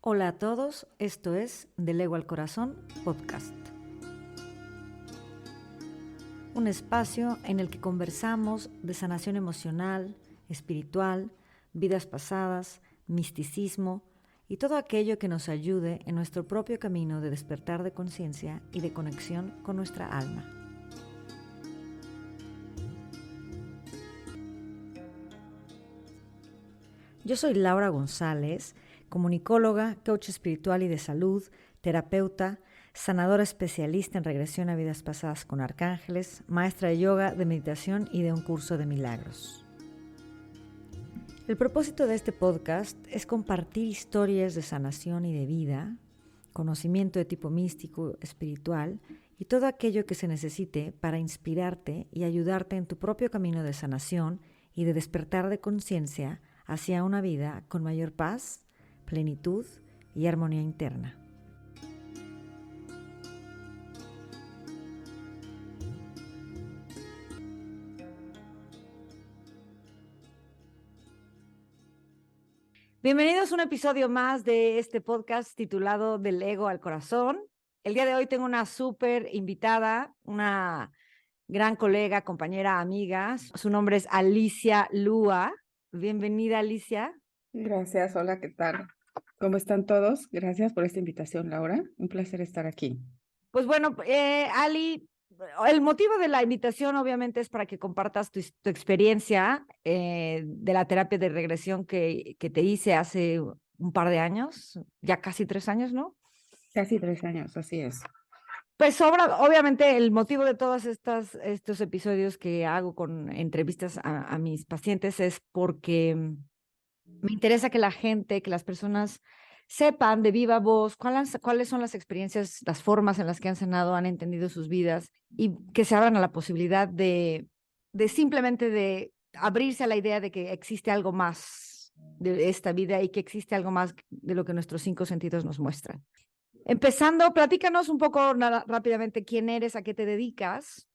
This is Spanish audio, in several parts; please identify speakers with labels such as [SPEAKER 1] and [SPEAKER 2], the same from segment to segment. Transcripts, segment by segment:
[SPEAKER 1] Hola a todos, esto es Del Ego al Corazón Podcast. Un espacio en el que conversamos de sanación emocional, espiritual, vidas pasadas, misticismo y todo aquello que nos ayude en nuestro propio camino de despertar de conciencia y de conexión con nuestra alma. Yo soy Laura González, comunicóloga, coach espiritual y de salud, terapeuta, sanadora especialista en regresión a vidas pasadas con arcángeles, maestra de yoga, de meditación y de un curso de milagros. El propósito de este podcast es compartir historias de sanación y de vida, conocimiento de tipo místico, espiritual y todo aquello que se necesite para inspirarte y ayudarte en tu propio camino de sanación y de despertar de conciencia hacia una vida con mayor paz, plenitud y armonía interna. Bienvenidos a un episodio más de este podcast titulado Del Ego al Corazón. El día de hoy tengo una súper invitada, una gran colega, compañera, amiga. Su nombre es Alicia Lua. Bienvenida, Alicia.
[SPEAKER 2] Gracias, hola, ¿qué tal? ¿Cómo están todos? Gracias por esta invitación, Laura. Un placer estar aquí.
[SPEAKER 1] Pues bueno, Ali, el motivo de la invitación obviamente es para que compartas tu experiencia de la terapia de regresión que te hice hace un par de años, ya casi 3 años, ¿no?
[SPEAKER 2] Casi 3 años, así es.
[SPEAKER 1] Pues obviamente el motivo de todos estos episodios que hago con entrevistas a mis pacientes es porque me interesa que la gente, que las personas sepan de viva voz cuáles son las experiencias, las formas en las que han sanado, han entendido sus vidas y que se abran a la posibilidad de simplemente de abrirse a la idea de que existe algo más de esta vida y que existe algo más de lo que nuestros 5 sentidos nos muestran. Empezando, platícanos un poco rápidamente quién eres, a qué te dedicas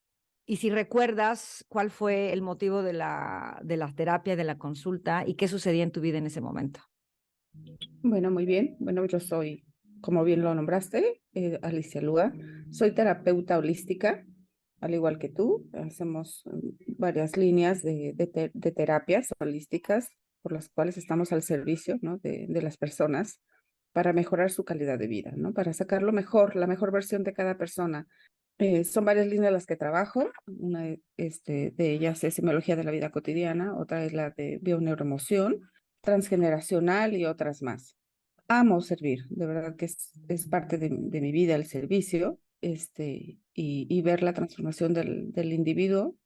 [SPEAKER 1] y si recuerdas cuál fue el motivo de la terapia, de la consulta y qué sucedía en tu vida en ese momento.
[SPEAKER 2] Bueno, muy bien. Bueno, yo soy, como bien lo nombraste, Alicia Lua. Soy terapeuta holística, al igual que tú. Hacemos varias líneas de terapias holísticas por las cuales estamos al servicio, ¿no? de las personas para mejorar su calidad de vida, ¿no? Para sacar lo mejor, la mejor versión de cada persona. Son varias líneas las que trabajo. Una de ellas es semiología de la vida cotidiana, otra es la de bioneuroemoción, transgeneracional y otras más. Amo servir, de verdad que es parte de mi vida el servicio, y ver la transformación del individuo,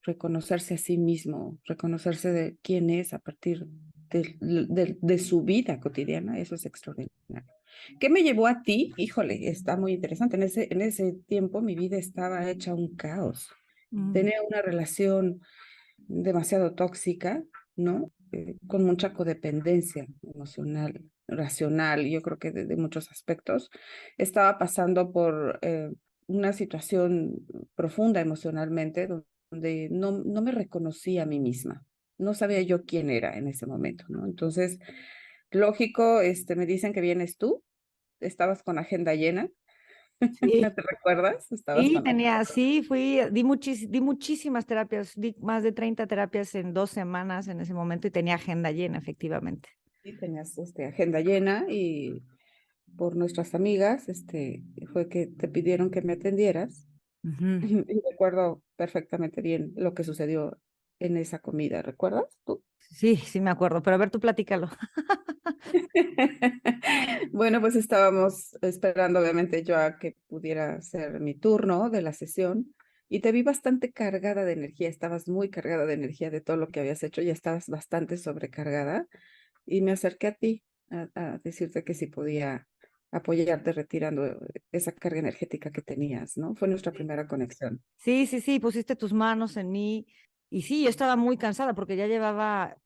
[SPEAKER 2] reconocerse a sí mismo, reconocerse de quién es a partir de su vida cotidiana, eso es extraordinario. ¿Qué me llevó a ti? Híjole, está muy interesante. En ese tiempo mi vida estaba hecha un caos. Tenía una relación demasiado tóxica, ¿no? Con mucha codependencia emocional, racional, yo creo que de muchos aspectos. Estaba pasando por una situación profunda emocionalmente donde no me reconocía a mí misma. No sabía yo quién era en ese momento, ¿no? Entonces, lógico, me dicen que vienes tú, estabas con agenda llena.
[SPEAKER 1] Sí,
[SPEAKER 2] ¿No te recuerdas? Estabas
[SPEAKER 1] sí,
[SPEAKER 2] con agenda.
[SPEAKER 1] di muchísimas terapias, di más de 30 terapias en 2 semanas en ese momento y tenía agenda llena, efectivamente.
[SPEAKER 2] Sí, tenías agenda llena y por nuestras amigas, fue que te pidieron que me atendieras.
[SPEAKER 1] Ujú.
[SPEAKER 2] Y recuerdo perfectamente bien lo que sucedió en esa comida, ¿recuerdas tú?
[SPEAKER 1] Sí, sí me acuerdo, pero a ver, tú platícalo.
[SPEAKER 2] Bueno, pues estábamos esperando obviamente yo a que pudiera ser mi turno de la sesión y te vi bastante cargada de energía, estabas muy cargada de energía de todo lo que habías hecho, ya estabas bastante sobrecargada y me acerqué a ti a decirte que si podía apoyarte retirando esa carga energética que tenías, ¿no? Fue nuestra primera conexión.
[SPEAKER 1] Sí, sí, sí, pusiste tus manos en mí. Y sí, yo estaba muy cansada porque ya llevaba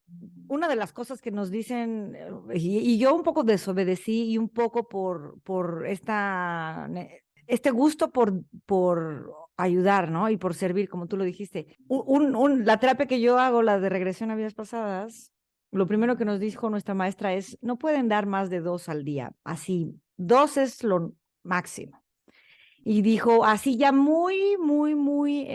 [SPEAKER 1] una de las cosas que nos dicen, y yo un poco desobedecí y un poco por este gusto por ayudar, ¿no? Y por servir, como tú lo dijiste. La terapia que yo hago, la de regresión a vidas pasadas, lo primero que nos dijo nuestra maestra es, no pueden dar más de 2 al día, así, 2 es lo máximo. Y dijo, así ya muy, muy, muy,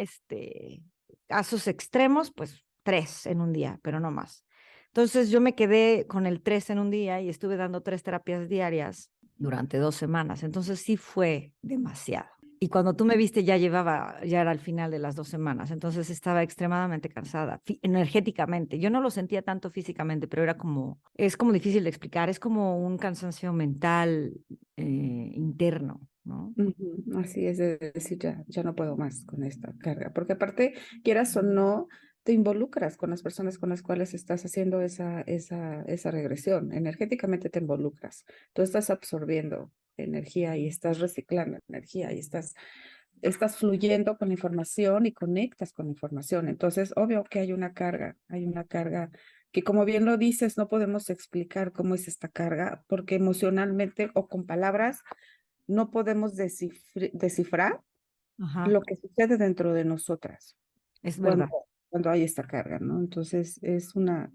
[SPEAKER 1] casos extremos, pues 3 en un día, pero no más. Entonces yo me quedé con el 3 en un día y estuve dando 3 terapias diarias durante 2 semanas. Entonces sí fue demasiado. Y cuando tú me viste ya era al final de las 2 semanas, entonces estaba extremadamente cansada, energéticamente. Yo no lo sentía tanto físicamente, pero es como difícil de explicar, es como un cansancio mental interno, ¿no?
[SPEAKER 2] Ujú. Así es, de decir, ya no puedo más con esta carga, porque aparte, quieras o no, te involucras con las personas con las cuales estás haciendo esa regresión. Energéticamente te involucras. Tú estás absorbiendo energía y estás reciclando energía y estás fluyendo con la información y conectas con la información. Entonces, obvio que hay una carga que, como bien lo dices, no podemos explicar cómo es esta carga, porque emocionalmente o con palabras no podemos descifrar
[SPEAKER 1] Ajá,
[SPEAKER 2] lo que sucede dentro de nosotras
[SPEAKER 1] es
[SPEAKER 2] cuando,
[SPEAKER 1] verdad.
[SPEAKER 2] cuando hay esta carga, ¿no? Entonces es una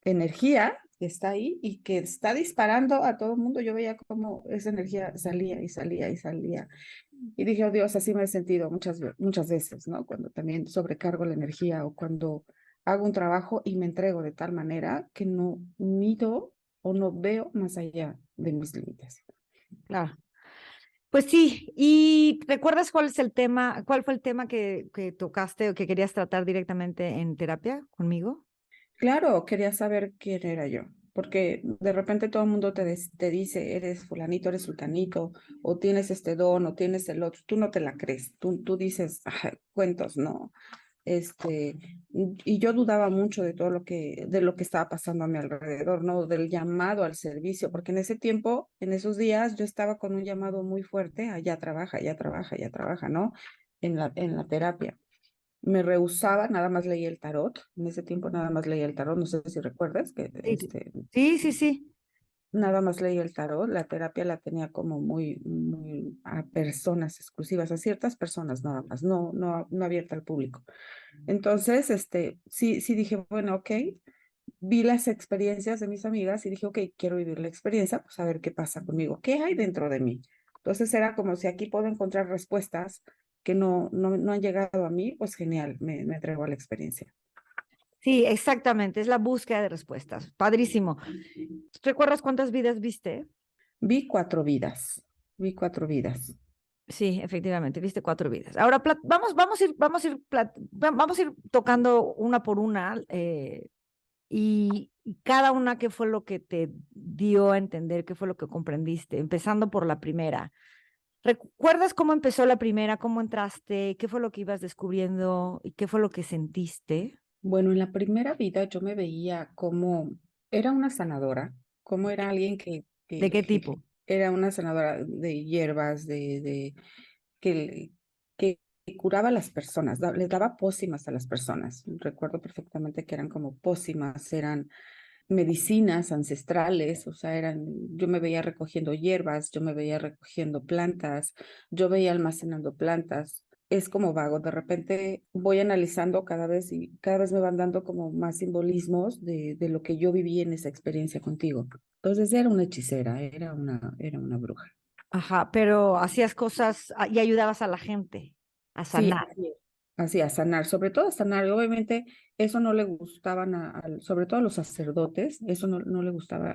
[SPEAKER 2] energía que está ahí y que está disparando a todo el mundo. Yo veía cómo esa energía salía y salía y salía. Y dije, oh Dios, así me he sentido muchas veces, ¿no? Cuando también sobrecargo la energía o cuando hago un trabajo y me entrego de tal manera que no mido o no veo más allá de mis límites.
[SPEAKER 1] Claro. Pues sí, ¿y recuerdas cuál fue el tema que tocaste o que querías tratar directamente en terapia conmigo?
[SPEAKER 2] Claro, quería saber quién era yo, porque de repente todo el mundo te dice, eres fulanito, eres sultanito, o tienes este don, o tienes el otro, tú no te la crees, tú dices, "Ay, cuentos, no, y yo dudaba mucho de lo que estaba pasando a mi alrededor, ¿no? Del llamado al servicio, porque en ese tiempo, en esos días, yo estaba con un llamado muy fuerte, allá trabaja, ya trabaja, ya trabaja, ¿no? En la terapia. Me rehusaba, nada más leía el tarot. En ese tiempo nada más leía el tarot. No sé si recuerdas que
[SPEAKER 1] Sí, sí, sí, sí.
[SPEAKER 2] nada más leía el tarot. La terapia la tenía como muy a personas exclusivas, a ciertas personas nada más, no abierta al público. Entonces, sí dije, bueno, ok. Vi las experiencias de mis amigas y dije, ok, quiero vivir la experiencia, pues a ver qué pasa conmigo, qué hay dentro de mí. Entonces era como si aquí puedo encontrar respuestas que no han llegado a mí, pues genial, me entrego a la experiencia.
[SPEAKER 1] Sí, exactamente, es la búsqueda de respuestas. Padrísimo. ¿Recuerdas cuántas vidas viste?
[SPEAKER 2] Vi 4 vidas, vi 4 vidas.
[SPEAKER 1] Sí, efectivamente, viste 4 vidas. Ahora vamos a ir tocando una por una y cada una qué fue lo que te dio a entender, qué fue lo que comprendiste, empezando por la primera. ¿Recuerdas cómo empezó la primera, cómo entraste, qué fue lo que ibas descubriendo y qué fue lo que sentiste?
[SPEAKER 2] Bueno, en la primera vida yo me veía como era una sanadora, como era alguien
[SPEAKER 1] ¿De qué tipo?
[SPEAKER 2] era una sanadora de hierbas, que, que curaba a las personas, les daba pócimas a las personas. Recuerdo perfectamente que eran como pócimas, eran medicinas ancestrales, o sea, yo me veía recogiendo hierbas, yo me veía recogiendo plantas, yo veía almacenando plantas. Es como vago, de repente voy analizando cada vez y cada vez me van dando como más simbolismos de lo que yo viví en esa experiencia contigo. Entonces era una hechicera, era una bruja.
[SPEAKER 1] Ajá, pero hacías cosas y ayudabas a la gente a
[SPEAKER 2] Sí,
[SPEAKER 1] sanar.
[SPEAKER 2] así, a sanar, sobre todo a sanar. Y obviamente eso no le gustaban, sobre todo a los sacerdotes, eso no le gustaba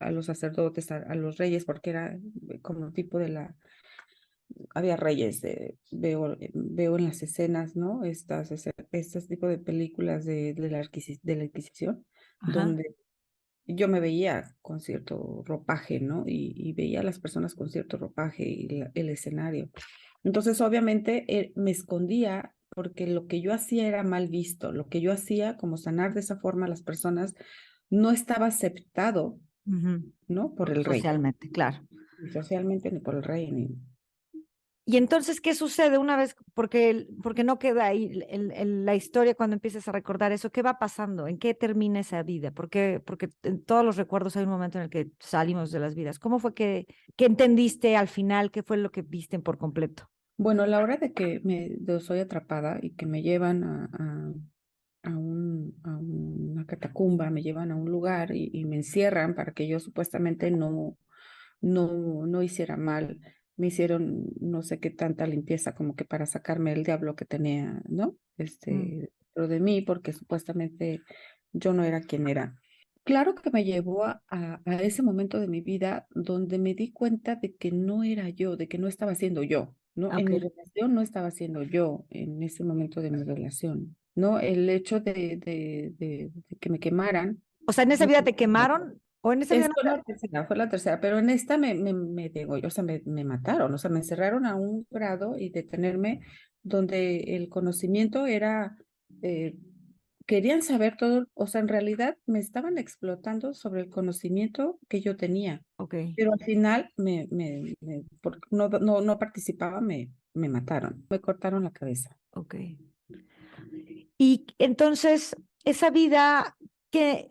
[SPEAKER 2] a los sacerdotes, a los reyes, porque era como tipo había reyes, veo en las escenas, ¿no? Estas tipo de películas de la Inquisición,
[SPEAKER 1] Ajá.
[SPEAKER 2] donde yo me veía con cierto ropaje, ¿no? Y veía a las personas con cierto ropaje y el escenario. Entonces, obviamente, me escondía porque lo que yo hacía era mal visto. Lo que yo hacía, como sanar de esa forma a las personas, no estaba aceptado,
[SPEAKER 1] Ujú.
[SPEAKER 2] ¿no? Por el rey,
[SPEAKER 1] Socialmente, claro.
[SPEAKER 2] ni socialmente, ni por el rey, ni.
[SPEAKER 1] Y entonces, ¿qué sucede una vez? Porque no queda ahí la historia cuando empiezas a recordar eso. ¿Qué va pasando? ¿En qué termina esa vida? Porque en todos los recuerdos hay un momento en el que salimos de las vidas. ¿Cómo fue que entendiste al final? ¿Qué fue lo que viste por completo?
[SPEAKER 2] Bueno, a la hora de que soy atrapada y que me llevan a una catacumba, me llevan a un lugar y me encierran para que yo supuestamente no hiciera mal. Me hicieron no sé qué tanta limpieza como que para sacarme el diablo que tenía, ¿no?
[SPEAKER 1] Mm,
[SPEAKER 2] Dentro de mí, porque supuestamente yo no era quien era. Claro que me llevó a ese momento de mi vida donde me di cuenta de que no era yo, de que no estaba siendo yo, ¿no? En mi
[SPEAKER 1] ok.
[SPEAKER 2] relación no estaba siendo yo en ese momento de mi relación, ¿no? El hecho de que me quemaran.
[SPEAKER 1] O sea, ¿en esa
[SPEAKER 2] No,
[SPEAKER 1] vida te quemaron o en esa vida no
[SPEAKER 2] fue la tercera, pero en esta me degolló, o sea, me mataron, o sea, me encerraron a un grado y detenerme donde el conocimiento era, eh, querían saber todo, o sea, en realidad me estaban explotando sobre el conocimiento que yo tenía,
[SPEAKER 1] Ok,
[SPEAKER 2] pero al final porque no participaba, me mataron, me cortaron la cabeza.
[SPEAKER 1] ok. Y entonces, esa vida que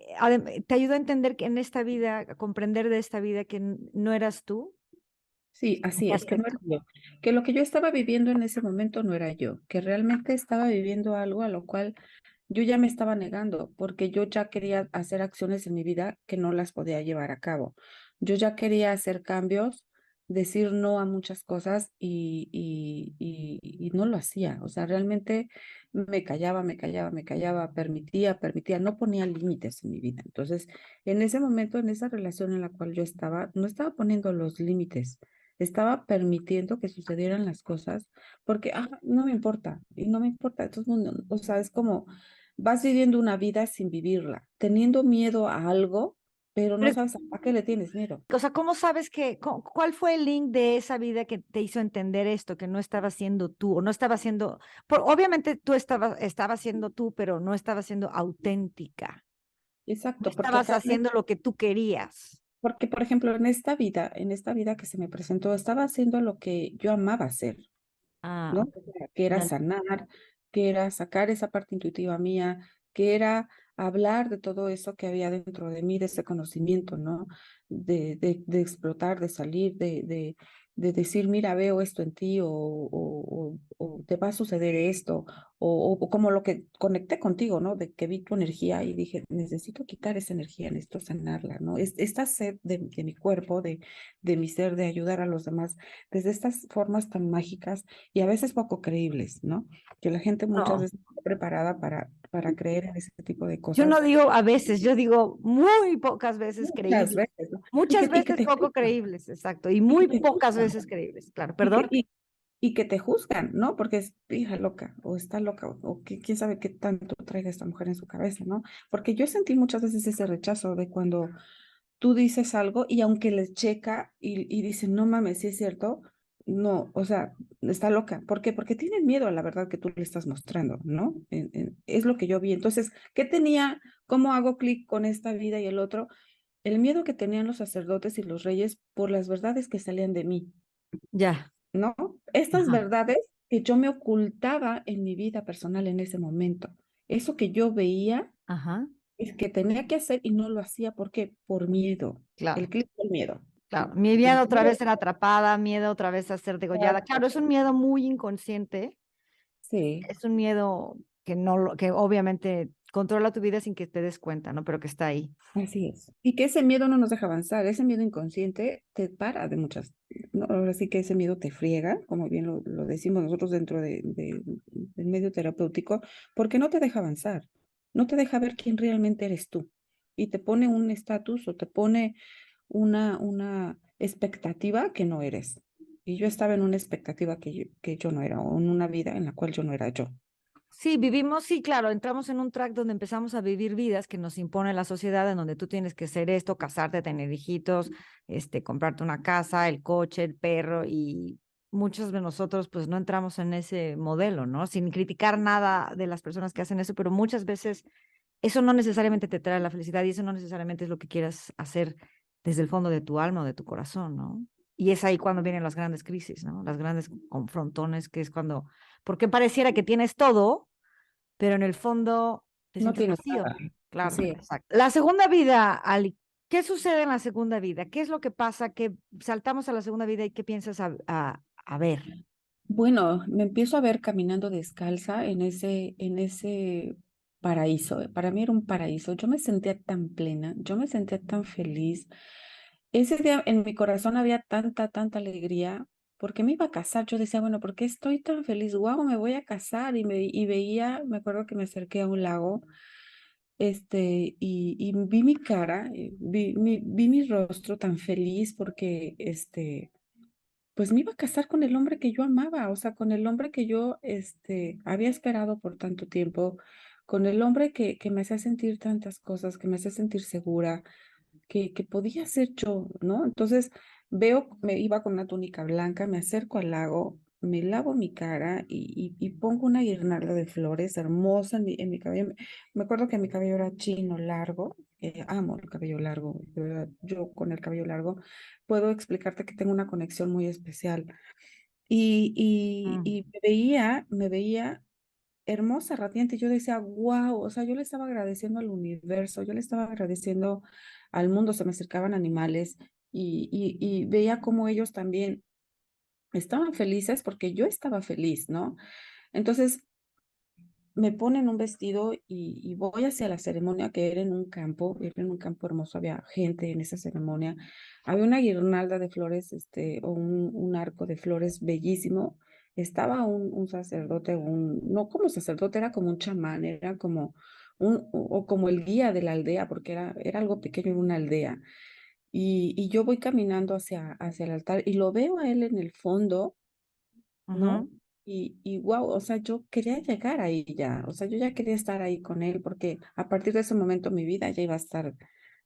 [SPEAKER 1] te ayudó a entender que en esta vida, a comprender de esta vida que no eras tú.
[SPEAKER 2] Sí,
[SPEAKER 1] ¿En
[SPEAKER 2] así
[SPEAKER 1] qué
[SPEAKER 2] es, que no
[SPEAKER 1] aspecto?
[SPEAKER 2] era yo, que lo que yo estaba viviendo en ese momento no era yo, que realmente estaba viviendo algo a lo cual yo ya me estaba negando, porque yo ya quería hacer acciones en mi vida que no las podía llevar a cabo. Yo ya quería hacer cambios, decir no a muchas cosas y no lo hacía. O sea, realmente me callaba, permitía, no ponía límites en mi vida. Entonces, en ese momento, en esa relación en la cual yo estaba, no estaba poniendo los límites. Estaba permitiendo que sucedieran las cosas porque no me importa y no me importa. Entonces, o sea, es como vas viviendo una vida sin vivirla, teniendo miedo a algo, pero no
[SPEAKER 1] Pero,
[SPEAKER 2] sabes a qué le tienes miedo.
[SPEAKER 1] o sea, ¿cómo sabes cuál fue el link de esa vida que te hizo entender esto, que no estaba siendo tú o no estaba siendo, obviamente tú estabas siendo tú, pero no estabas siendo auténtica, no
[SPEAKER 2] Exacto, porque
[SPEAKER 1] estabas
[SPEAKER 2] acá,
[SPEAKER 1] haciendo lo que tú querías.
[SPEAKER 2] porque por ejemplo, en esta vida que se me presentó, estaba haciendo lo que yo amaba hacer,
[SPEAKER 1] Ah,
[SPEAKER 2] ¿no?
[SPEAKER 1] ok,
[SPEAKER 2] O sea, que era
[SPEAKER 1] ya.
[SPEAKER 2] sanar, que era sacar esa parte intuitiva mía, que era hablar de todo eso que había dentro de mí, de ese conocimiento, ¿no? De explotar, de salir, de decir, mira, veo esto en ti, o te va a suceder esto, o como lo que conecté contigo, ¿no? De que vi tu energía y dije, necesito quitar esa energía, necesito sanarla, ¿no? Esta sed de mi cuerpo, de mi ser, de ayudar a los demás, desde estas formas tan mágicas y a veces poco creíbles, ¿no? Que la gente muchas
[SPEAKER 1] No,
[SPEAKER 2] veces no está preparada para creer en ese tipo de
[SPEAKER 1] yo no
[SPEAKER 2] cosas.
[SPEAKER 1] digo a veces, yo digo muy pocas veces
[SPEAKER 2] Muchas
[SPEAKER 1] creíbles.
[SPEAKER 2] veces, ¿no?
[SPEAKER 1] Muchas
[SPEAKER 2] Y que
[SPEAKER 1] veces
[SPEAKER 2] te
[SPEAKER 1] poco
[SPEAKER 2] juzgan,
[SPEAKER 1] creíbles, exacto, y
[SPEAKER 2] y que
[SPEAKER 1] muy
[SPEAKER 2] te
[SPEAKER 1] pocas
[SPEAKER 2] juzgan,
[SPEAKER 1] veces creíbles, claro.
[SPEAKER 2] y
[SPEAKER 1] Perdón.
[SPEAKER 2] y que te juzgan, ¿no? Porque es hija loca, o está loca, o que quién sabe qué tanto traiga esta mujer en su cabeza, ¿no? Porque yo sentí muchas veces ese rechazo de cuando tú dices algo y aunque les checa y dicen, no mames, sí es cierto, no, o sea, está loca. ¿Por qué? Porque tienen miedo a la verdad que tú le estás mostrando, ¿no? Es lo que yo vi. Entonces, ¿qué tenía? ¿Cómo hago clic con esta vida y el otro? El miedo que tenían los sacerdotes y los reyes por las verdades que salían de mí,
[SPEAKER 1] Ya.
[SPEAKER 2] ¿no? Estas
[SPEAKER 1] Ajá.
[SPEAKER 2] verdades que yo me ocultaba en mi vida personal en ese momento. Eso que yo veía
[SPEAKER 1] Ajá.
[SPEAKER 2] es que tenía que hacer y no lo hacía. ¿Por qué? Por miedo. El
[SPEAKER 1] Claro.
[SPEAKER 2] clic del miedo.
[SPEAKER 1] Claro, mi miedo
[SPEAKER 2] El
[SPEAKER 1] otra
[SPEAKER 2] miedo.
[SPEAKER 1] vez ser atrapada, miedo otra vez a ser degollada.
[SPEAKER 2] Exacto.
[SPEAKER 1] Claro, es un miedo muy inconsciente,
[SPEAKER 2] Sí,
[SPEAKER 1] es un miedo que no, que obviamente controla tu vida sin que te des cuenta, ¿no? Pero que está ahí.
[SPEAKER 2] así es. Y que ese miedo no nos deja avanzar. Ese miedo inconsciente te para de muchas. No, ahora sí que ese miedo te friega, como bien lo decimos nosotros dentro del medio terapéutico, porque no te deja avanzar. No te deja ver quién realmente eres tú. Y te pone un estatus o te pone una expectativa que no eres. Y yo estaba en una expectativa que yo no era, o en una vida en la cual yo no era yo.
[SPEAKER 1] Sí, vivimos, sí, claro, entramos en un track donde empezamos a vivir vidas que nos impone la sociedad, en donde tú tienes que ser esto, casarte, tener hijitos, comprarte una casa, el coche, el perro, y muchos de nosotros pues no entramos en ese modelo, ¿no? Sin criticar nada de las personas que hacen eso, pero muchas veces eso no necesariamente te trae la felicidad y eso no necesariamente es lo que quieras hacer desde el fondo de tu alma o de tu corazón, ¿no? Y es ahí cuando vienen las grandes crisis, ¿no? Las grandes confrontones, que es cuando, porque pareciera que tienes todo, pero en el fondo te
[SPEAKER 2] No
[SPEAKER 1] sientes
[SPEAKER 2] tienes
[SPEAKER 1] vacío.
[SPEAKER 2] nada.
[SPEAKER 1] Claro,
[SPEAKER 2] Así es.
[SPEAKER 1] exacto. La segunda vida, Ali, ¿qué sucede en la segunda vida? ¿Qué es lo que pasa? Que saltamos a la segunda vida y qué piensas a ver?
[SPEAKER 2] Bueno, me empiezo a ver caminando descalza en ese paraíso, para mí era un paraíso. Yo me sentía tan plena, yo me sentía tan feliz. Ese día en mi corazón había tanta alegría porque me iba a casar. Yo decía, bueno, ¿por qué estoy tan feliz? Guau, me voy a casar y veía, me acuerdo que me acerqué a un lago, y vi mi cara, vi mi rostro tan feliz porque, pues me iba a casar con el hombre que yo amaba, o sea, con el hombre que yo, había esperado por tanto tiempo, con el hombre que me hacía sentir tantas cosas, que me hacía sentir segura, que podía ser yo, ¿no? Entonces veo, me iba con una túnica blanca, me acerco al lago, me lavo mi cara y pongo una guirnalda de flores hermosa en mi cabello. Me acuerdo que mi cabello era chino, largo, amo el cabello largo, de verdad, yo con el cabello largo puedo explicarte que tengo una conexión muy especial.
[SPEAKER 1] Mm.
[SPEAKER 2] Y me veía hermosa, radiante. Yo decía, wow, o sea, yo le estaba agradeciendo al universo, yo le estaba agradeciendo al mundo, se me acercaban animales y veía como ellos también estaban felices porque yo estaba feliz, ¿no? Entonces me ponen un vestido y voy hacia la ceremonia que era en un campo hermoso, había gente en esa ceremonia, había una guirnalda de flores, o un arco de flores bellísimo, estaba un sacerdote, no como sacerdote, era como un chamán, era como o como el guía de la aldea, porque era algo pequeño en una aldea. Y yo voy caminando hacia el altar y lo veo a él en el fondo, ¿no?
[SPEAKER 1] Ujú.
[SPEAKER 2] Y wow, o sea, yo quería llegar ahí ya, o sea, yo ya quería estar ahí con él porque a partir de ese momento mi vida ya iba a estar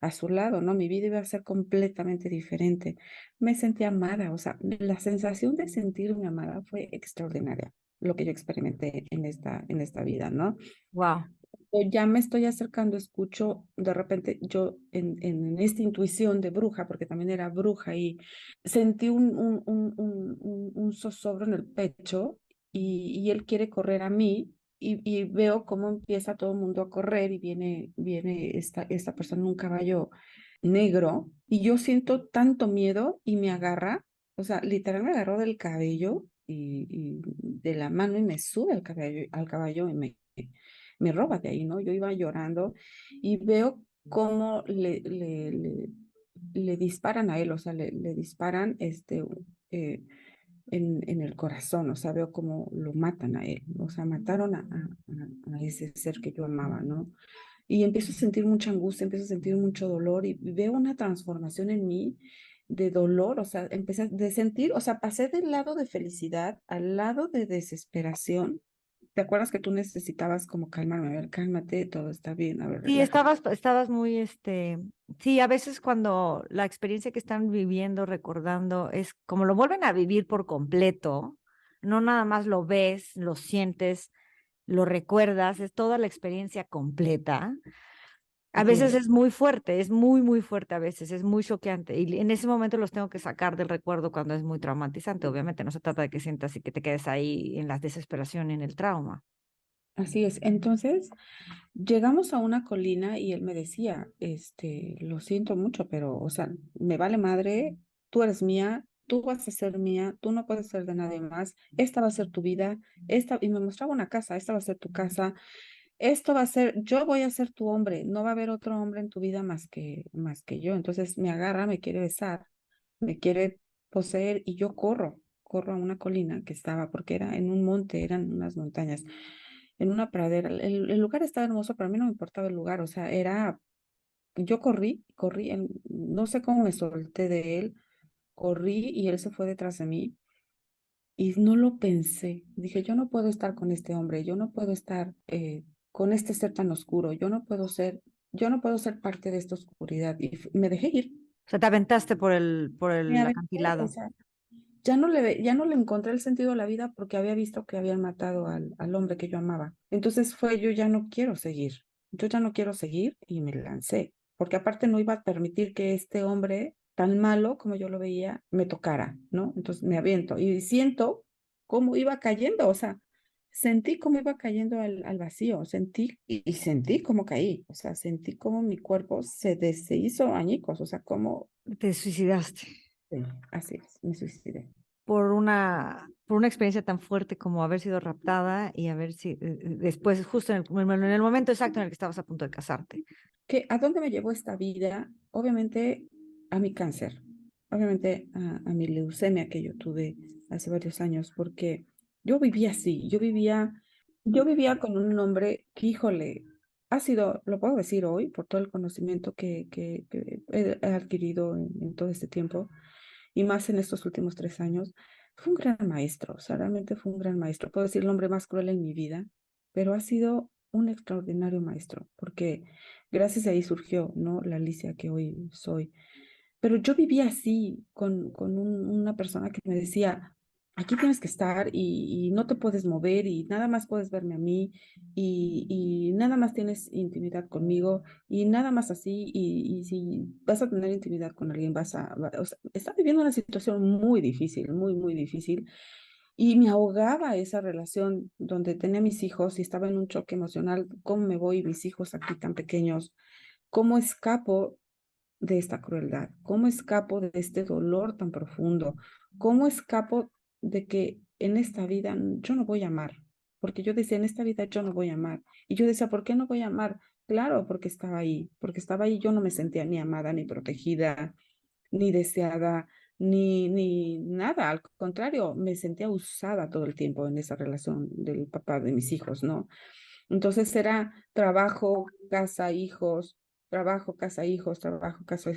[SPEAKER 2] a su lado, ¿no? Mi vida iba a ser completamente diferente. Me sentí amada, o sea, la sensación de sentirme amada fue extraordinaria, lo que yo experimenté en esta vida, ¿no?
[SPEAKER 1] Wow.
[SPEAKER 2] O ya me estoy acercando, escucho de repente yo en esta intuición de bruja, porque también era bruja, y sentí un zozobro en el pecho y él quiere correr a mí y veo cómo empieza todo el mundo a correr y viene esta persona en un caballo negro y yo siento tanto miedo y me agarra, o sea, literal me agarró del cabello y de la mano y me sube al caballo y me roba de ahí, ¿no? Yo iba llorando y veo cómo le disparan a él, o sea, le disparan en el corazón, o sea, veo cómo lo matan a él, o sea, mataron a ese ser que yo amaba, ¿no? Y empiezo a sentir mucha angustia, empiezo a sentir mucho dolor y veo una transformación en mí de dolor, o sea, empecé de sentir, o sea, pasé del lado de felicidad al lado de desesperación. ¿Te acuerdas que tú necesitabas como calmarme? A ver, cálmate, todo está bien, a ver,
[SPEAKER 1] Sí,
[SPEAKER 2] relájate.
[SPEAKER 1] estabas muy, sí, a veces cuando la experiencia que están viviendo, recordando, es como lo vuelven a vivir por completo, no nada más lo ves, lo sientes, lo recuerdas, es toda la experiencia completa. A
[SPEAKER 2] Así
[SPEAKER 1] veces
[SPEAKER 2] es.
[SPEAKER 1] es muy fuerte, es muy fuerte a veces, es muy choqueante. Y en ese momento los tengo que sacar del recuerdo cuando es muy traumatizante. Obviamente no se trata de que sientas y que te quedes ahí en la desesperación y en el trauma.
[SPEAKER 2] Así es. Entonces, llegamos a una colina y él me decía, lo siento mucho, pero, o sea, me vale madre, tú eres mía, tú vas a ser mía, tú no puedes ser de nadie más, esta va a ser tu vida, y me mostraba una casa, esta va a ser tu casa, esto va a ser, yo voy a ser tu hombre, no va a haber otro hombre en tu vida más que yo. Entonces me agarra, me quiere besar, me quiere poseer y yo corro a una colina que estaba, porque era en un monte, eran unas montañas, en una pradera. El lugar estaba hermoso, pero a mí no me importaba el lugar, o sea, yo corrí, no sé cómo me solté de él, corrí y él se fue detrás de mí. Y no lo pensé. Dije, yo no puedo estar con este hombre, yo no puedo estar con este ser tan oscuro, yo no puedo ser parte de esta oscuridad. Y me dejé ir.
[SPEAKER 1] O sea, te aventaste por
[SPEAKER 2] Me
[SPEAKER 1] el
[SPEAKER 2] aventé, o
[SPEAKER 1] acantilado.
[SPEAKER 2] sea, ya no le encontré el sentido a la vida porque había visto que habían matado al hombre que yo amaba. Entonces fue, yo ya no quiero seguir, yo ya no quiero seguir y me lancé, porque aparte no iba a permitir que este hombre tan malo como yo lo veía me tocara, ¿no? Entonces me aviento y siento cómo iba cayendo, o sea, sentí cómo iba cayendo al vacío, sentí y sentí cómo caí, o sea, sentí cómo mi cuerpo se hizo añicos, o sea, cómo,
[SPEAKER 1] Te suicidaste.
[SPEAKER 2] sí, así es, me suicidé.
[SPEAKER 1] por una experiencia tan fuerte como haber sido raptada y haber sido después, justo en el momento exacto en el que estabas a punto de casarte.
[SPEAKER 2] ¿A dónde me llevó esta vida? Obviamente a mi cáncer, obviamente a mi leucemia que yo tuve hace varios años, porque yo vivía así, yo vivía con un hombre que, híjole, ha sido, lo puedo decir hoy, por todo el conocimiento que he adquirido en todo este tiempo, y más en estos últimos 3 años, fue un gran maestro, o sea, realmente fue un gran maestro. Puedo decir el hombre más cruel en mi vida, pero ha sido un extraordinario maestro, porque gracias a ahí surgió, ¿no? La Alicia que hoy soy. Pero yo vivía así, con una persona que me decía, aquí tienes que estar y no te puedes mover y nada más puedes verme a mí y nada más tienes intimidad conmigo y nada más así y si vas a tener intimidad con alguien o sea, estaba viviendo una situación muy difícil, muy, muy difícil y me ahogaba esa relación donde tenía mis hijos y estaba en un choque emocional. ¿Cómo me voy mis hijos aquí tan pequeños? ¿Cómo escapo de esta crueldad? ¿Cómo escapo de este dolor tan profundo? ¿Cómo escapo de que en esta vida yo no voy a amar? Porque yo decía, en esta vida yo no voy a amar. Y yo decía, ¿por qué no voy a amar? Claro, porque estaba ahí, yo no me sentía ni amada, ni protegida, ni deseada, ni nada. Al contrario, me sentía usada todo el tiempo en esa relación del papá de mis hijos, ¿no? Entonces era trabajo, casa, hijos, trabajo, casa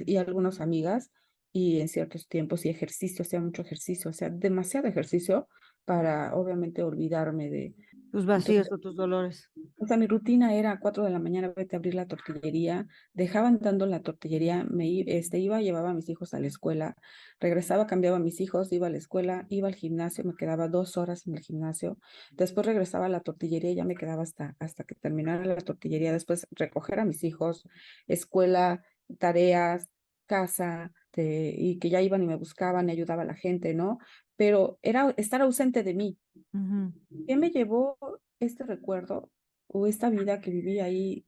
[SPEAKER 2] y algunas amigas y en ciertos tiempos y ejercicio, hacía mucho ejercicio, o sea, demasiado ejercicio para obviamente olvidarme de...
[SPEAKER 1] Tus
[SPEAKER 2] Entonces,
[SPEAKER 1] vacíos o tus dolores.
[SPEAKER 2] o sea, mi rutina era a 4 de la mañana, vete a abrir la tortillería, dejaban dando la tortillería, iba, llevaba a mis hijos a la escuela, regresaba, cambiaba a mis hijos, iba a la escuela, iba al gimnasio, me quedaba 2 horas en el gimnasio, después regresaba a la tortillería y ya me quedaba hasta que terminara la tortillería, después recoger a mis hijos, escuela, tareas, casa, y que ya iban y me buscaban y ayudaba a la gente, ¿no? Pero era estar ausente de mí.
[SPEAKER 1] Ujú.
[SPEAKER 2] ¿Qué me llevó este recuerdo o esta vida que viví ahí?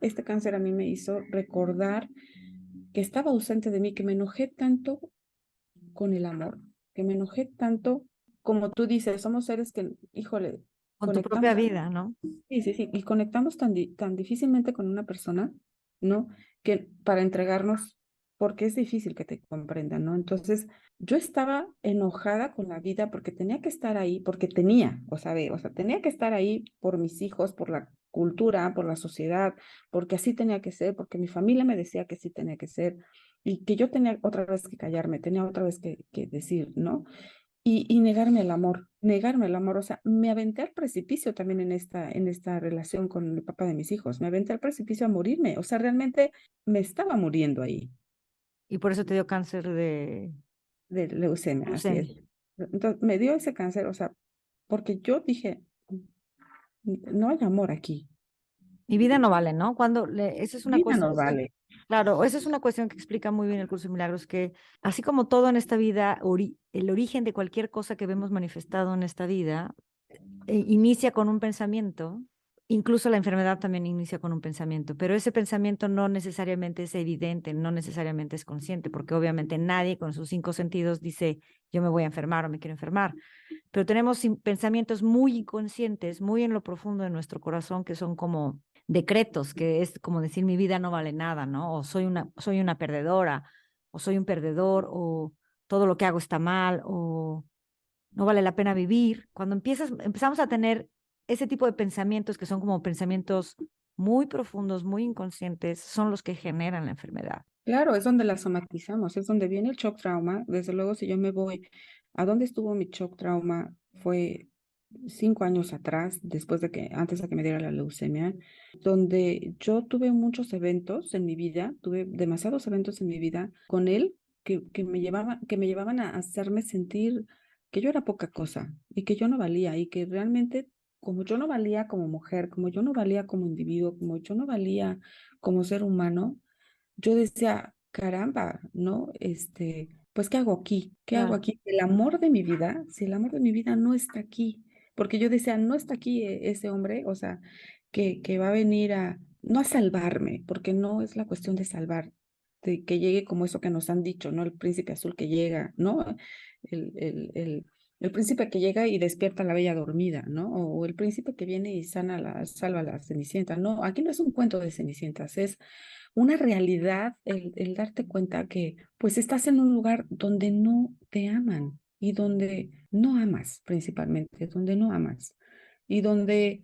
[SPEAKER 2] Este cáncer a mí me hizo recordar que estaba ausente de mí, que me enojé tanto con el amor, que me enojé tanto, como tú dices, somos seres que, híjole,
[SPEAKER 1] Con tu propia
[SPEAKER 2] conectamos,
[SPEAKER 1] vida, ¿no?
[SPEAKER 2] sí, sí, sí, y conectamos tan difícilmente con una persona, ¿no? Que para entregarnos, porque es difícil que te comprendan, ¿no? Entonces, yo estaba enojada con la vida porque tenía que estar ahí, porque o sea, tenía que estar ahí por mis hijos, por la cultura, por la sociedad, porque así tenía que ser, porque mi familia me decía que sí tenía que ser, y que yo tenía otra vez que callarme, tenía otra vez que decir, ¿no? Y negarme el amor, o sea, me aventé al precipicio también en esta relación con el papá de mis hijos, me aventé al precipicio a morirme, o sea, realmente me estaba muriendo ahí
[SPEAKER 1] Y por eso te dio cáncer de
[SPEAKER 2] de leucemia, así es.
[SPEAKER 1] leucemia.
[SPEAKER 2] Entonces, me dio ese cáncer, o sea, porque yo dije, no hay amor aquí,
[SPEAKER 1] Mi vida no vale, ¿no? Esa es una
[SPEAKER 2] vida
[SPEAKER 1] cuestión,
[SPEAKER 2] no vale.
[SPEAKER 1] claro, esa es una cuestión que explica muy bien el curso de milagros, que así como todo en esta vida, el origen de cualquier cosa que vemos manifestado en esta vida inicia con un pensamiento, incluso la enfermedad también inicia con un pensamiento, pero ese pensamiento no necesariamente es evidente, no necesariamente es consciente, porque obviamente nadie con sus 5 sentidos dice, yo me voy a enfermar o me quiero enfermar, pero tenemos pensamientos muy inconscientes, muy en lo profundo de nuestro corazón, que son como decretos, que es como decir mi vida no vale nada, ¿no? O soy una perdedora, o soy un perdedor, o todo lo que hago está mal, o no vale la pena vivir. Cuando empezamos a tener ese tipo de pensamientos que son como pensamientos muy profundos, muy inconscientes, son los que generan la enfermedad.
[SPEAKER 2] Claro, es donde la somatizamos, es donde viene el shock trauma. Desde luego, si yo me voy a dónde estuvo mi shock trauma, fue 5 años atrás, antes de que me diera la leucemia, donde yo tuve muchos eventos en mi vida, tuve demasiados eventos en mi vida con él que me llevaban a hacerme sentir que yo era poca cosa y que yo no valía y que realmente como yo no valía como mujer, como yo no valía como individuo, como yo no valía como ser humano, yo decía, caramba, ¿no? Pues, ¿qué hago aquí? ¿Qué hago
[SPEAKER 1] Claro.
[SPEAKER 2] aquí? El amor de mi vida, si el amor de mi vida no está aquí, porque yo decía, no está aquí ese hombre, o sea, que va a venir no a salvarme, porque no es la cuestión de salvar, que llegue como eso que nos han dicho, ¿no? El príncipe azul que llega, ¿no? El, el, el, el príncipe que llega y despierta a la bella dormida, ¿no? O el príncipe que viene y salva a la Cenicienta. No, aquí no es un cuento de Cenicientas, es una realidad el darte cuenta que pues estás en un lugar donde no te aman y donde no amas principalmente, donde no amas y donde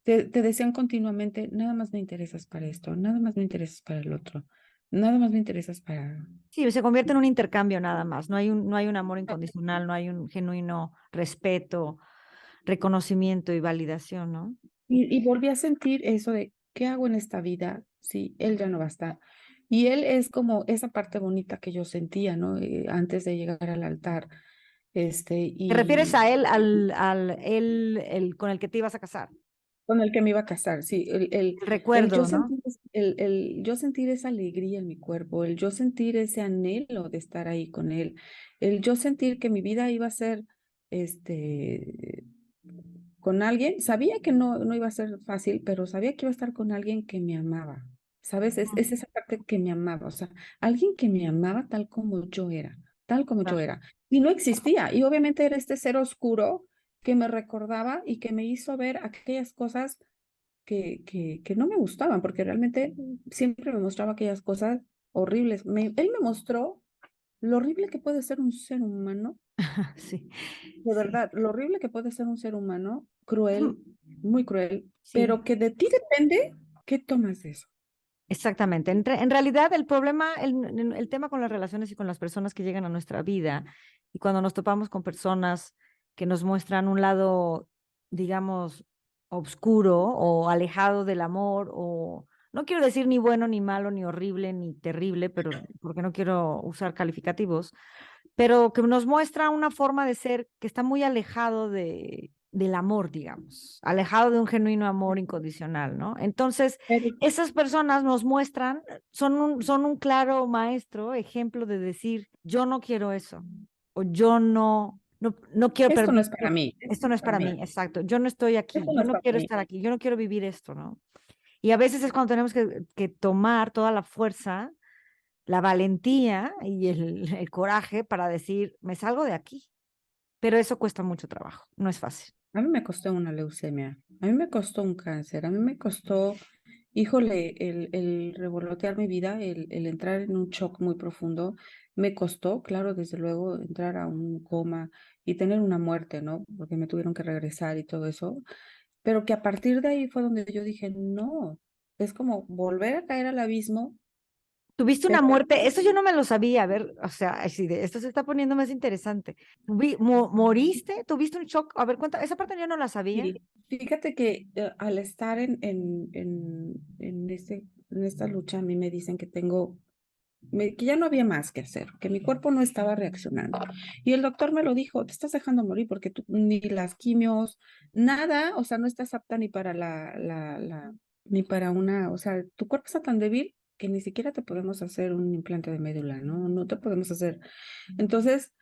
[SPEAKER 2] te desean continuamente, nada más me interesas para esto, nada más me interesas para el otro, nada más me interesas para...
[SPEAKER 1] Sí, se convierte en un intercambio nada más. No hay un amor incondicional, no hay un genuino respeto, reconocimiento y validación, ¿no?
[SPEAKER 2] Y volví a sentir eso de, ¿qué hago en esta vida si él ya no va a estar? Y él es como esa parte bonita que yo sentía, ¿no? Antes de llegar al altar,
[SPEAKER 1] ¿Te refieres a
[SPEAKER 2] y
[SPEAKER 1] él, el con el que te ibas a casar?
[SPEAKER 2] con el que me iba a casar, sí,
[SPEAKER 1] El
[SPEAKER 2] el yo
[SPEAKER 1] recuerdo, ¿no?
[SPEAKER 2] sentir, el yo sentir esa alegría en mi cuerpo, el yo sentir ese anhelo de estar ahí con él, el yo sentir que mi vida iba a ser, este, con alguien, sabía que no iba a ser fácil, pero sabía que iba a estar con alguien que me amaba, ¿sabes? Es esa parte que me amaba, o sea, alguien que me amaba tal como yo era, tal como yo
[SPEAKER 1] Claro.
[SPEAKER 2] era. Y no existía, y obviamente era este ser oscuro que me recordaba y que me hizo ver aquellas cosas que no me gustaban, porque realmente siempre me mostraba aquellas cosas horribles. Él me mostró lo horrible que puede ser un ser humano,
[SPEAKER 1] Sí,
[SPEAKER 2] de
[SPEAKER 1] sí.
[SPEAKER 2] verdad, lo horrible que puede ser un ser humano,
[SPEAKER 1] Mm,
[SPEAKER 2] cruel, muy cruel,
[SPEAKER 1] sí,
[SPEAKER 2] pero que de ti depende qué tomas de eso.
[SPEAKER 1] exactamente. En realidad, el problema, el tema con las relaciones y con las personas que llegan a nuestra vida y cuando nos topamos con personas que nos muestran un lado, digamos, oscuro o alejado del amor, o no quiero decir ni bueno, ni malo, ni horrible, ni terrible, pero porque no quiero usar calificativos, pero que nos muestra una forma de ser que está muy alejado del amor, digamos, alejado de un genuino amor incondicional, ¿no? Entonces,
[SPEAKER 2] Pero
[SPEAKER 1] esas personas nos muestran, son un claro maestro, ejemplo de decir, yo no quiero eso, o yo no quiero,
[SPEAKER 2] esto no es para mí, esto
[SPEAKER 1] esto
[SPEAKER 2] no
[SPEAKER 1] no
[SPEAKER 2] es
[SPEAKER 1] es
[SPEAKER 2] para
[SPEAKER 1] para
[SPEAKER 2] mí,
[SPEAKER 1] mí, exacto, yo no estoy aquí,
[SPEAKER 2] esto no
[SPEAKER 1] yo
[SPEAKER 2] es
[SPEAKER 1] no
[SPEAKER 2] para
[SPEAKER 1] quiero
[SPEAKER 2] mí.
[SPEAKER 1] estar aquí, yo no quiero vivir esto, ¿no? Y a veces es cuando tenemos que tomar toda la fuerza, la valentía y el coraje para decir, me salgo de aquí. Pero eso cuesta mucho trabajo, no es fácil.
[SPEAKER 2] A mí me costó una leucemia, a mí me costó un cáncer, a mí me costó, híjole, el revolotear mi vida, el entrar en un shock muy profundo, me costó, claro, desde luego, entrar a un coma y tener una muerte, ¿no? Porque me tuvieron que regresar y todo eso, pero que a partir de ahí fue donde yo dije, no, es como volver a caer al abismo,
[SPEAKER 1] Tuviste una
[SPEAKER 2] pero
[SPEAKER 1] muerte, eso yo no me lo sabía, a ver, o sea, ay, sí, esto se está poniendo más interesante. ¿Moriste? ¿Tuviste un shock? A ver, cuenta, esa parte yo no la sabía.
[SPEAKER 2] sí, fíjate que al estar en esta lucha, a mí me dicen que tengo que ya no había más que hacer, que mi cuerpo no estaba reaccionando. Y el doctor me lo dijo, te estás dejando morir porque tú, ni las quimios, nada, o sea, no estás apta ni para ni para una, o sea, tu cuerpo está tan débil que ni siquiera te podemos hacer un implante de médula, ¿no? No te podemos hacer. Entonces,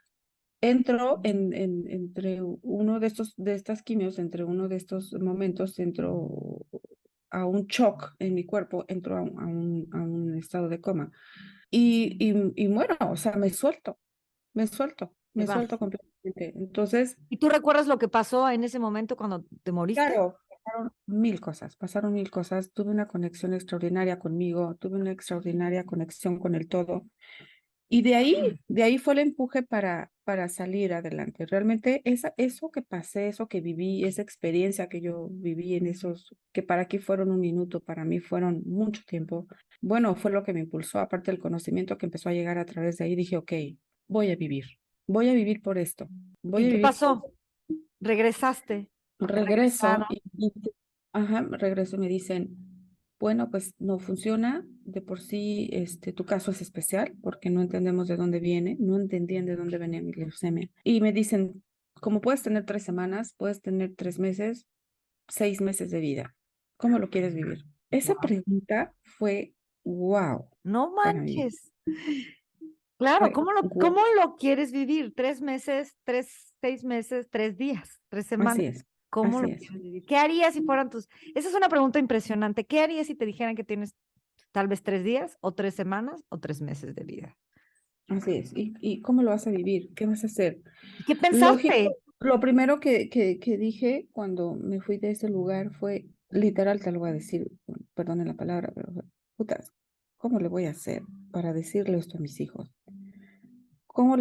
[SPEAKER 2] entro entre uno de de estas quimios, entre uno de estos momentos, entro a un shock en mi cuerpo, entro a un estado de coma y muero, o sea,
[SPEAKER 1] Te
[SPEAKER 2] me
[SPEAKER 1] vas.
[SPEAKER 2] suelto completamente. Entonces,
[SPEAKER 1] ¿Y tú recuerdas lo que pasó en ese momento cuando te moriste?
[SPEAKER 2] claro, pasaron mil cosas, tuve una conexión extraordinaria conmigo, tuve una extraordinaria conexión con el todo. Y de ahí fue el empuje para salir adelante. Realmente eso que pasé, eso que viví, esa experiencia que yo viví en esos, que para aquí fueron un minuto, para mí fueron mucho tiempo, bueno, fue lo que me impulsó, aparte del conocimiento que empezó a llegar a través de ahí, dije, ok, voy a vivir, voy a vivir por esto, voy
[SPEAKER 1] ¿Y
[SPEAKER 2] a
[SPEAKER 1] qué
[SPEAKER 2] vivir por...
[SPEAKER 1] pasó? ¿Regresaste? ¿O te
[SPEAKER 2] Regreso
[SPEAKER 1] regresaron?
[SPEAKER 2] ajá, regreso y me dicen, bueno, pues no funciona, de por sí, tu caso es especial porque no entendemos de dónde viene, no entendían de dónde venía mi leucemia. Y me dicen, como puedes tener 3 semanas, puedes tener 3 meses, 6 meses de vida, ¿cómo lo quieres vivir? Esa
[SPEAKER 1] Wow.
[SPEAKER 2] pregunta fue wow
[SPEAKER 1] No
[SPEAKER 2] para mí,
[SPEAKER 1] manches. Claro,
[SPEAKER 2] fue
[SPEAKER 1] cómo
[SPEAKER 2] wow,
[SPEAKER 1] lo quieres vivir? 3 meses, 6 meses, 3 días, 3 semanas.
[SPEAKER 2] así es,
[SPEAKER 1] ¿Cómo
[SPEAKER 2] así
[SPEAKER 1] lo
[SPEAKER 2] es.
[SPEAKER 1] quieres vivir? ¿Qué harías si fueran tus... Esa es una pregunta impresionante. ¿Qué harías si te dijeran que tienes tal vez 3 días o 3 semanas o 3 meses de vida.
[SPEAKER 2] Así es. ¿Y cómo lo vas a vivir? ¿Qué vas a hacer?
[SPEAKER 1] ¿Y qué
[SPEAKER 2] Lógico,
[SPEAKER 1] pensaste?
[SPEAKER 2] lo primero que dije cuando me fui de ese lugar fue, literal, te lo voy a decir, perdone la palabra, pero, putas, ¿cómo le voy a hacer para decirle esto a mis hijos? ¿Cómo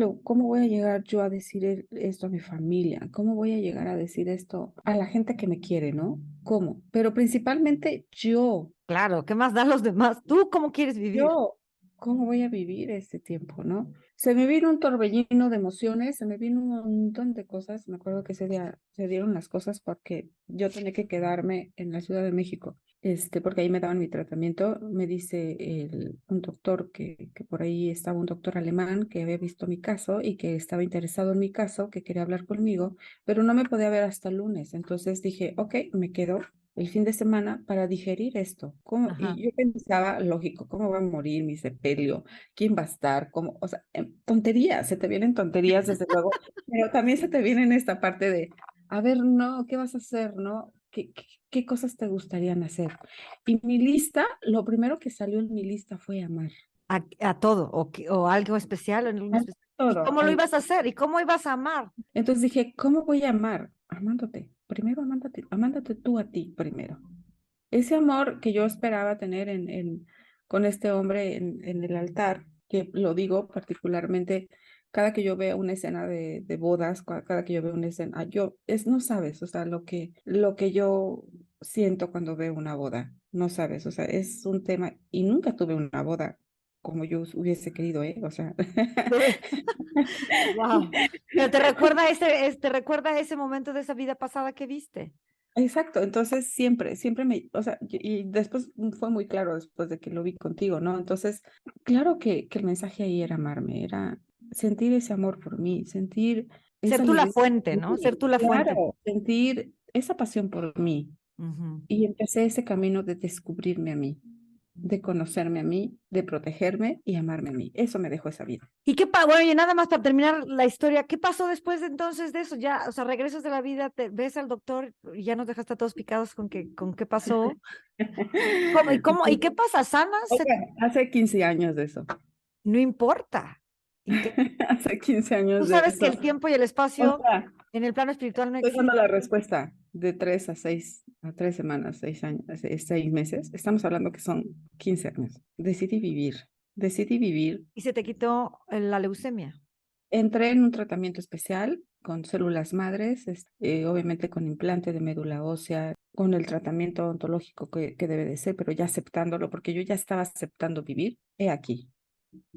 [SPEAKER 2] voy a llegar yo a decir esto a mi familia? ¿Cómo voy a llegar a decir esto a la gente que me quiere, ¿no? ¿Cómo? Pero principalmente yo.
[SPEAKER 1] Claro, ¿qué más dan los demás? ¿Tú cómo quieres vivir?
[SPEAKER 2] Yo, ¿cómo voy a vivir este tiempo, no? Se me vino un torbellino de emociones, se me vino un montón de cosas. Me acuerdo que ese día se dieron las cosas porque yo tenía que quedarme en la Ciudad de México, porque ahí me daban mi tratamiento. Me dice un doctor que por ahí estaba un doctor alemán que había visto mi caso y que estaba interesado en mi caso, que quería hablar conmigo, pero no me podía ver hasta el lunes. Entonces dije, ok, me quedo el fin de semana para digerir esto.
[SPEAKER 1] Ajá.
[SPEAKER 2] Y yo pensaba, lógico, ¿cómo va a morir mi sepelio? ¿Quién va a estar? ¿Cómo? O sea, tonterías, se te vienen tonterías desde luego, pero también se te viene en esta parte de, a ver, no, ¿qué vas a hacer? ¿No? ¿Qué cosas te gustarían hacer? Y mi lista, lo primero que salió en mi lista fue amar.
[SPEAKER 1] A todo, o algo especial, o en algo especial. ¿Y
[SPEAKER 2] Todo.
[SPEAKER 1] cómo lo ibas a hacer? ¿Y cómo ibas a amar?
[SPEAKER 2] Entonces dije, ¿cómo voy a amar? Amándote. Primero amándote tú a ti primero. Ese amor que yo esperaba tener con este hombre en el altar, que lo digo particularmente cada que yo veo una escena de bodas, cada que yo veo una escena, no sabes, o sea, lo que yo siento cuando veo una boda, no sabes, o sea, es un tema, y nunca tuve una boda como yo hubiese querido, ¿eh? O sea.
[SPEAKER 1] Wow. Pero te recuerda ese momento de esa vida pasada que viste.
[SPEAKER 2] Exacto, entonces siempre o sea, y después fue muy claro después de que lo vi contigo, ¿no? Entonces, claro que el mensaje ahí era amarme, era sentir ese amor por mí, sentir
[SPEAKER 1] Ser
[SPEAKER 2] esa
[SPEAKER 1] tú la
[SPEAKER 2] alegría
[SPEAKER 1] fuente,
[SPEAKER 2] por
[SPEAKER 1] ¿no? Ser
[SPEAKER 2] mí,
[SPEAKER 1] tú la fuente.
[SPEAKER 2] claro, sentir esa pasión por mí.
[SPEAKER 1] Ujú.
[SPEAKER 2] Y empecé ese camino de descubrirme a mí, de conocerme a mí, de protegerme y amarme a mí. Eso me dejó esa vida.
[SPEAKER 1] ¿Y bueno, y nada más para terminar la historia, ¿qué pasó después de entonces de eso? Ya, o sea, regresas de la vida, te ves al doctor y ya nos dejaste a todos picados con qué pasó. ¿Y qué pasa? ¿Sanas?
[SPEAKER 2] Oiga, hace 15 años de eso.
[SPEAKER 1] No importa. ¿Y qué?
[SPEAKER 2] Hace 15
[SPEAKER 1] Tú
[SPEAKER 2] años de
[SPEAKER 1] sabes que
[SPEAKER 2] eso.
[SPEAKER 1] el tiempo y el
[SPEAKER 2] O
[SPEAKER 1] espacio
[SPEAKER 2] sea,
[SPEAKER 1] en el plano espiritual no
[SPEAKER 2] estoy dando
[SPEAKER 1] existen.
[SPEAKER 2] la respuesta de 3 a 6 semanas, 6 años, 6 meses. Estamos hablando que son 15 años. Decidí vivir, decidí vivir.
[SPEAKER 1] Y se te quitó la leucemia.
[SPEAKER 2] Entré en un tratamiento especial con células madres, obviamente con implante de médula ósea, con el tratamiento ontológico que debe de ser, pero ya aceptándolo, porque yo ya estaba aceptando vivir. He aquí.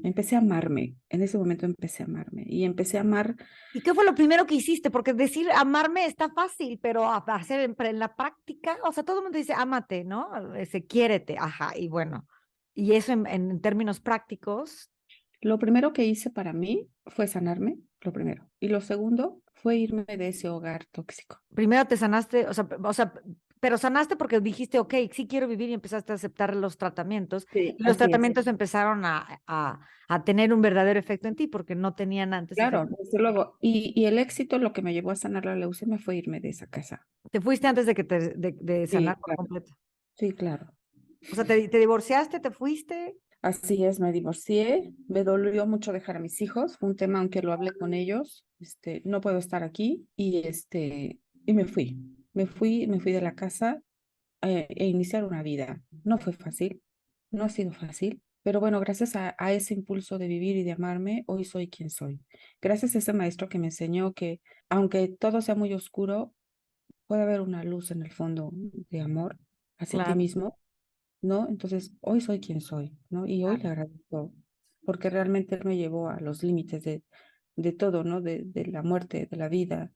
[SPEAKER 2] Empecé a amarme, en ese momento empecé a amarme y empecé a amar.
[SPEAKER 1] ¿Y qué fue lo primero que hiciste? Porque decir amarme está fácil, pero hacer en la práctica, o sea, todo el mundo dice ámate, ¿no? Quiérete, ajá, y bueno, y eso en términos prácticos,
[SPEAKER 2] Lo primero que hice para mí fue sanarme, lo primero. Y lo segundo fue irme de ese hogar tóxico.
[SPEAKER 1] primero te sanaste, pero sanaste porque dijiste, ok, sí quiero vivir y empezaste a aceptar los tratamientos,
[SPEAKER 2] Sí,
[SPEAKER 1] y los
[SPEAKER 2] así es.
[SPEAKER 1] tratamientos empezaron a tener un verdadero efecto en ti porque no tenían antes
[SPEAKER 2] Claro,
[SPEAKER 1] efecto.
[SPEAKER 2] desde luego. Y el éxito, lo que me llevó a sanar la leucemia fue irme de esa casa.
[SPEAKER 1] Te fuiste antes de sanar
[SPEAKER 2] Sí,
[SPEAKER 1] por
[SPEAKER 2] claro.
[SPEAKER 1] completo.
[SPEAKER 2] Sí, claro.
[SPEAKER 1] O sea, te divorciaste, te fuiste.
[SPEAKER 2] Así es, me divorcié, me dolió mucho dejar a mis hijos, fue un tema aunque lo hablé con ellos, no puedo estar aquí y me fui de la casa e iniciar una vida. No fue fácil, no ha sido fácil, pero bueno, gracias a ese impulso de vivir y de amarme, hoy soy quien soy. Gracias a ese maestro que me enseñó que aunque todo sea muy oscuro, puede haber una luz en el fondo de amor hacia ti
[SPEAKER 1] Claro.
[SPEAKER 2] mismo, ¿no? Entonces, hoy soy quien soy, ¿no? Y hoy le agradezco, porque realmente él me llevó a los límites de todo, ¿no? De la muerte, de la vida,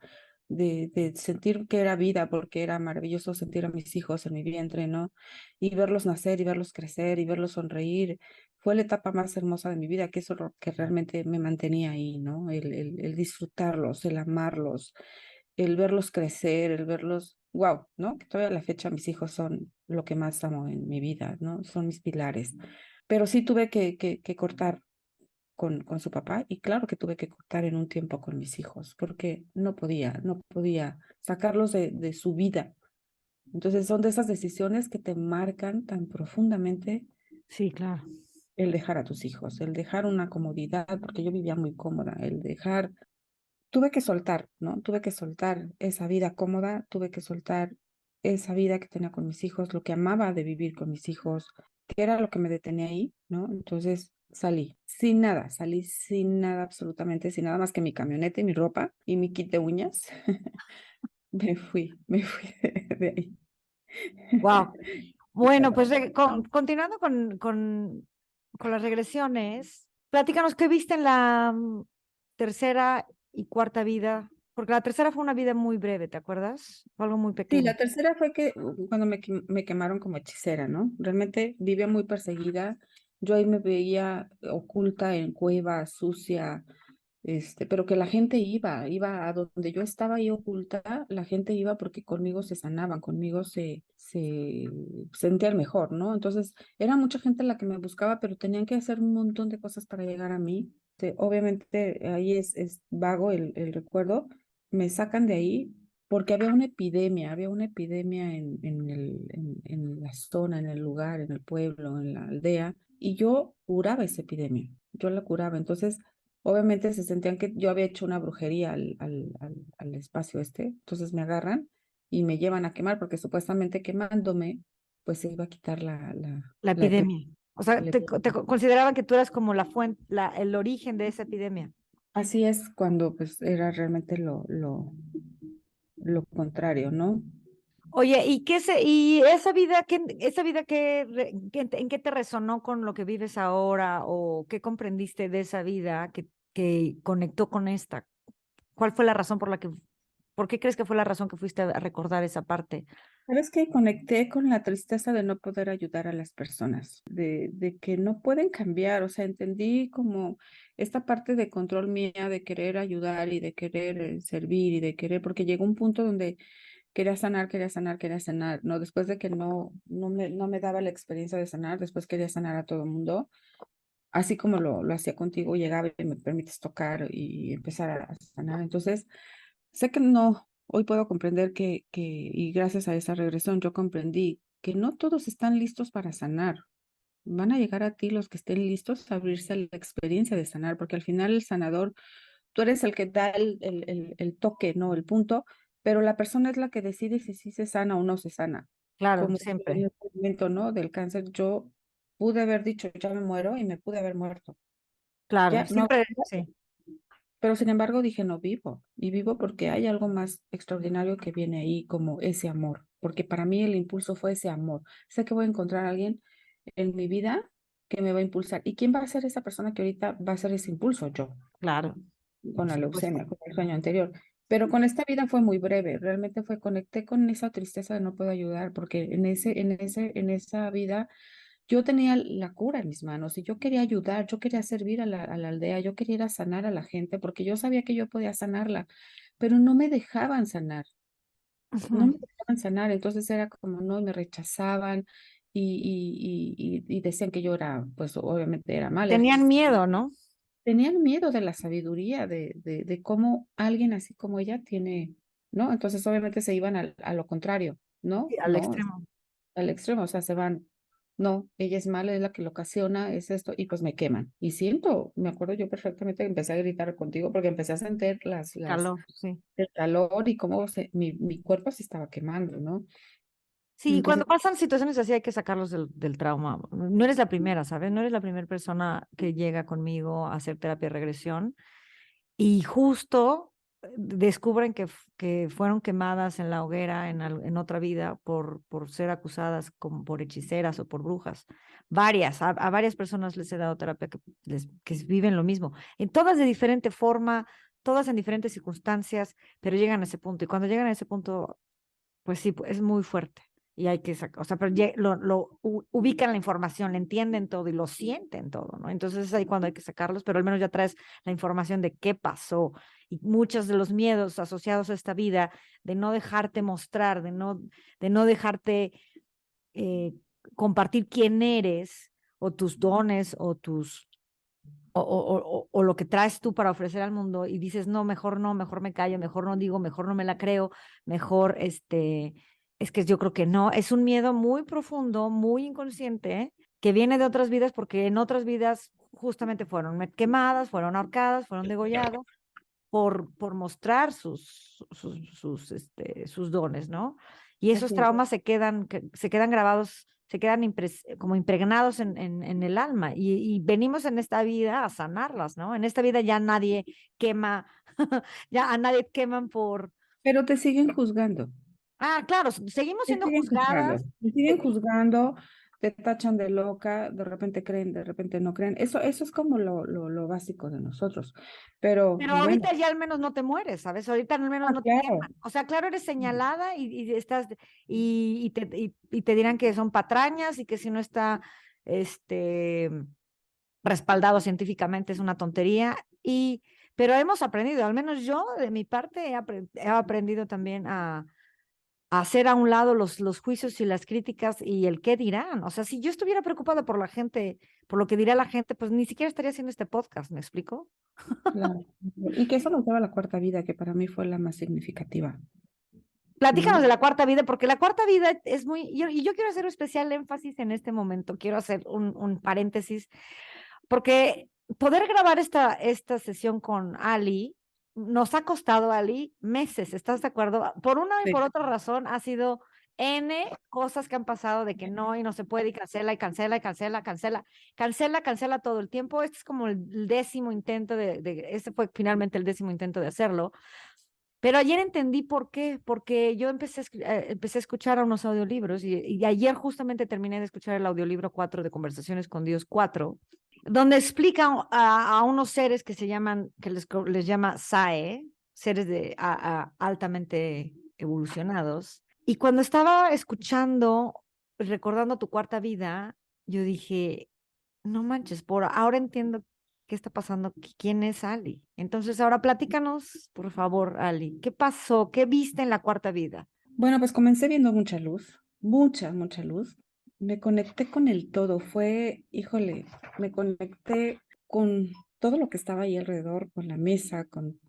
[SPEAKER 2] de sentir que era vida, porque era maravilloso sentir a mis hijos en mi vientre, ¿no? Y verlos nacer y verlos crecer y verlos sonreír. Fue la etapa más hermosa de mi vida, que eso es lo que realmente me mantenía ahí, ¿no? El disfrutarlos, el amarlos, el verlos crecer, el verlos, wow, ¿no? Que todavía a la fecha mis hijos son lo que más amo en mi vida, ¿no? Son mis pilares. Pero sí tuve que cortar con su papá y claro que tuve que cortar en un tiempo con mis hijos porque no podía sacarlos de su vida. Entonces son de esas decisiones que te marcan tan profundamente
[SPEAKER 1] Sí, claro.
[SPEAKER 2] el dejar a tus hijos, el dejar una comodidad, porque yo vivía muy cómoda, el dejar, tuve que soltar, ¿no? Tuve que soltar esa vida cómoda, tuve que soltar esa vida que tenía con mis hijos, lo que amaba de vivir con mis hijos, que era lo que me detenía ahí, ¿no? Entonces salí sin nada, absolutamente, sin nada más que mi camioneta y mi ropa y mi kit de uñas. Me fui de ahí.
[SPEAKER 1] Wow.
[SPEAKER 2] Y
[SPEAKER 1] Bueno, pues
[SPEAKER 2] perdón.
[SPEAKER 1] continuando con las regresiones, platícanos qué viste en la tercera y cuarta vida, porque la tercera fue una vida muy breve, ¿te acuerdas? Fue algo muy
[SPEAKER 2] Sí,
[SPEAKER 1] pequeño.
[SPEAKER 2] la tercera fue que cuando me quemaron como hechicera, ¿no? Realmente vivía muy perseguida. Yo ahí me veía oculta en cuevas, sucia, pero que la gente iba a donde yo estaba ahí oculta, la gente iba porque conmigo se sanaban, conmigo se sentían mejor, ¿no? Entonces, era mucha gente la que me buscaba, pero tenían que hacer un montón de cosas para llegar a mí. Obviamente, ahí es vago el recuerdo, me sacan de ahí porque había una epidemia en la zona, en el lugar, en el pueblo, en la aldea, y yo curaba esa epidemia, yo la curaba. Entonces, obviamente se sentían que yo había hecho una brujería al espacio entonces me agarran y me llevan a quemar porque supuestamente quemándome, pues se iba a quitar
[SPEAKER 1] La
[SPEAKER 2] la epidemia.
[SPEAKER 1] epidemia. O sea, te consideraban que tú eras como la fuente, el origen de esa epidemia.
[SPEAKER 2] Así es cuando pues era realmente lo contrario, ¿no?
[SPEAKER 1] Oye, y esa vida en qué te resonó con lo que vives ahora o qué comprendiste de esa vida que conectó con esta? ¿Cuál fue la razón por qué crees que fue la razón que fuiste a recordar esa parte?
[SPEAKER 2] ¿Sabes qué? Conecté con la tristeza de no poder ayudar a las personas, de que no pueden cambiar, o sea, entendí como esta parte de control mía, de querer ayudar y de querer servir y de querer, porque llegó un punto donde quería sanar, quería sanar, quería sanar, ¿no? Después de que no me daba la experiencia de sanar, después quería sanar a todo el mundo, así como lo hacía contigo, llegaba y me permites tocar y empezar a sanar. Entonces, sé que no, hoy puedo comprender y gracias a esa regresión yo comprendí que no todos están listos para sanar. Van a llegar a ti los que estén listos a abrirse a la experiencia de sanar, porque al final el sanador, tú eres el que da el toque, ¿no? El punto, pero la persona es la que decide si sí se sana o no se sana.
[SPEAKER 1] Claro,
[SPEAKER 2] Como en
[SPEAKER 1] siempre.
[SPEAKER 2] este momento, ¿no? Del cáncer, yo pude haber dicho, ya me muero y me pude haber muerto.
[SPEAKER 1] Claro,
[SPEAKER 2] Ya, no,
[SPEAKER 1] siempre, sí.
[SPEAKER 2] pero sin embargo dije, no vivo, y vivo porque hay algo más extraordinario que viene ahí, como ese amor, porque para mí el impulso fue ese amor. Sé que voy a encontrar a alguien en mi vida que me va a impulsar. ¿Y quién va a ser esa persona que ahorita va a ser ese impulso? Yo,
[SPEAKER 1] Claro,
[SPEAKER 2] con
[SPEAKER 1] por
[SPEAKER 2] la
[SPEAKER 1] supuesto.
[SPEAKER 2] leucemia, con el sueño anterior. Pero con esta vida fue muy breve, realmente conecté con esa tristeza de no poder ayudar, porque en esa vida yo tenía la cura en mis manos y yo quería ayudar, yo quería servir a la aldea, yo quería ir a sanar a la gente porque yo sabía que yo podía sanarla, pero no me dejaban sanar, no
[SPEAKER 1] Ujú.
[SPEAKER 2] me dejaban sanar, entonces era como no, me rechazaban y decían que yo era, pues obviamente era mala.
[SPEAKER 1] Tenían miedo, ¿no?
[SPEAKER 2] Tenían miedo de la sabiduría, de cómo alguien así como ella tiene, ¿no? Entonces obviamente se iban a lo contrario,
[SPEAKER 1] Sí,
[SPEAKER 2] ¿no?
[SPEAKER 1] al
[SPEAKER 2] No,
[SPEAKER 1] extremo.
[SPEAKER 2] al extremo, o sea, se van, no, ella es mala, es la que lo ocasiona, es esto, y pues me queman. Y siento, me acuerdo yo perfectamente que empecé a gritar contigo porque empecé a sentir
[SPEAKER 1] Calor, sí.
[SPEAKER 2] el calor y cómo mi cuerpo se estaba quemando, ¿no?
[SPEAKER 1] Sí, cuando
[SPEAKER 2] Entonces,
[SPEAKER 1] pasan situaciones así hay que sacarlos del trauma. No eres la primera, ¿sabes? No eres la primera persona que llega conmigo a hacer terapia de regresión y justo descubren que fueron quemadas en la hoguera en otra vida por ser acusadas como por hechiceras o por brujas. A varias personas les he dado terapia que viven lo mismo, en todas de diferente forma, todas en diferentes circunstancias, pero llegan a ese punto. Y cuando llegan a ese punto, pues sí, es muy fuerte. Y hay que sacar, o sea, pero ubican la información, le entienden todo y lo sienten todo, ¿no? Entonces es ahí cuando hay que sacarlos, pero al menos ya traes la información de qué pasó y muchos de los miedos asociados a esta vida, de no dejarte mostrar, de no dejarte eh, compartir quién eres o tus dones o lo que traes tú para ofrecer al mundo y dices, no, mejor me callo, mejor no digo, mejor no me la creo, mejor es que yo creo que no, es un miedo muy profundo, muy inconsciente, que viene de otras vidas porque en otras vidas justamente fueron quemadas, fueron ahorcadas, fueron degolladas por mostrar sus dones, ¿no? Y esos
[SPEAKER 2] Así es.
[SPEAKER 1] traumas se quedan grabados, se quedan como impregnados en el alma y venimos en esta vida a sanarlas, ¿no? En esta vida ya nadie quema, ya a nadie queman por...
[SPEAKER 2] Pero te siguen juzgando.
[SPEAKER 1] Ah, claro, seguimos
[SPEAKER 2] Te
[SPEAKER 1] siendo
[SPEAKER 2] siguen juzgando,
[SPEAKER 1] juzgadas.
[SPEAKER 2] te siguen juzgando, te tachan de loca, de repente creen, de repente no creen. Eso es como lo básico de nosotros. Pero
[SPEAKER 1] Pero
[SPEAKER 2] bueno,
[SPEAKER 1] ahorita ya al menos no te mueres, ¿sabes? Ahorita al menos no te
[SPEAKER 2] claro.
[SPEAKER 1] queman. O sea, claro, eres señalada y estás y te dirán que son patrañas y que si no está este respaldado científicamente es una tontería. Pero hemos aprendido, al menos yo de mi parte he aprendido también a hacer a un lado los juicios y las críticas y el qué dirán. O sea, si yo estuviera preocupada por la gente, por lo que dirá la gente, pues ni siquiera estaría haciendo este podcast, ¿me explico?
[SPEAKER 2] Claro. Y que eso nos lleva a la cuarta vida, que para mí fue la más significativa,
[SPEAKER 1] Platícanos
[SPEAKER 2] ¿no?
[SPEAKER 1] de la cuarta vida, porque la cuarta vida es y yo quiero hacer un especial énfasis en este momento, quiero hacer un paréntesis, porque poder grabar esta sesión con Ali nos ha costado, Ali, meses, ¿estás de acuerdo? Por una y
[SPEAKER 2] Sí,
[SPEAKER 1] por otra razón ha sido N cosas que han pasado de que no y no se puede y cancela y cancela y cancela, cancela todo el tiempo. Este es como el décimo intento este fue finalmente el décimo intento de hacerlo. Pero ayer entendí por qué, porque yo empecé a escuchar a unos audiolibros y ayer justamente terminé de escuchar el audiolibro 4 de Conversaciones con Dios 4, donde explican a unos seres que se llaman, les llama SAE, seres altamente evolucionados. Y cuando estaba escuchando, recordando tu cuarta vida, yo dije, no manches, ahora entiendo qué está pasando, quién es Ali. Entonces, ahora platícanos, por favor, Ali, ¿qué pasó? ¿Qué viste en la cuarta vida?
[SPEAKER 2] bueno, pues comencé viendo mucha luz, mucha luz. Me conecté con el todo, híjole, me conecté con todo lo que estaba ahí alrededor, con la mesa,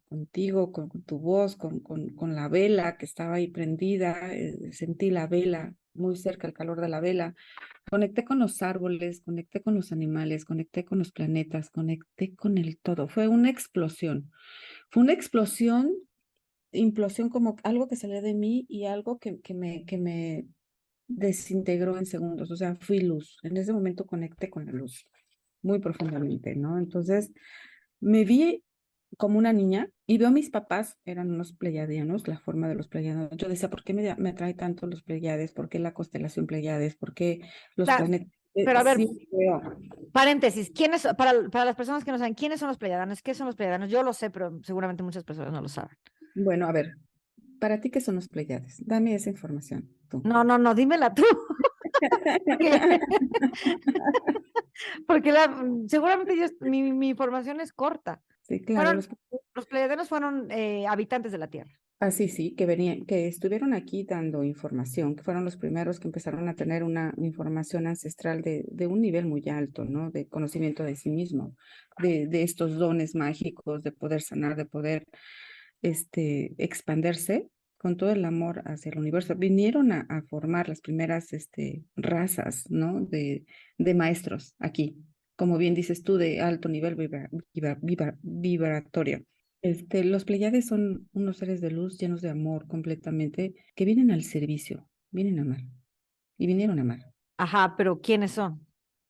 [SPEAKER 2] contigo, con tu voz, con la vela que estaba ahí prendida, sentí la vela muy cerca, el calor de la vela. Conecté con los árboles, conecté con los animales, conecté con los planetas, conecté con el todo. Fue una explosión. Fue una explosión, implosión como algo que salió de mí y algo que me desintegró en segundos. O sea, fui luz. En ese momento conecté con la luz muy profundamente, ¿no? Entonces me vi como una niña y veo a mis papás, eran unos pleiadianos, la forma de los pleiadianos. Yo decía, ¿por qué me atrae tanto los pleiades? ¿Por qué la constelación Pleiades? ¿Por qué los
[SPEAKER 1] La-
[SPEAKER 2] planetas?
[SPEAKER 1] pero a ver,
[SPEAKER 2] Sí, veo.
[SPEAKER 1] paréntesis, para las personas que no saben, ¿quiénes son los pleiadianos? ¿Qué son los pleiadianos? Yo lo sé, pero seguramente muchas personas no lo saben.
[SPEAKER 2] Bueno, a ver, ¿para ti qué son los pleiades? Dame esa información, tú.
[SPEAKER 1] No, no, no, dímela tú. Porque, porque seguramente mi información es corta.
[SPEAKER 2] Sí, claro,
[SPEAKER 1] Fueron, los pleiadianos fueron habitantes de la Tierra.
[SPEAKER 2] así sí, que venían, que estuvieron aquí dando información, que fueron los primeros que empezaron a tener una información ancestral de un nivel muy alto, ¿no? De conocimiento de sí mismo, de estos dones mágicos, de poder sanar, de poder expandirse con todo el amor hacia el universo. Vinieron a formar las primeras razas, ¿no? De maestros aquí, como bien dices tú, de alto nivel vibratorio. Los Pleiades son unos seres de luz llenos de amor completamente, que vienen al servicio, vienen a amar y vinieron a amar.
[SPEAKER 1] Ajá, pero ¿quiénes son?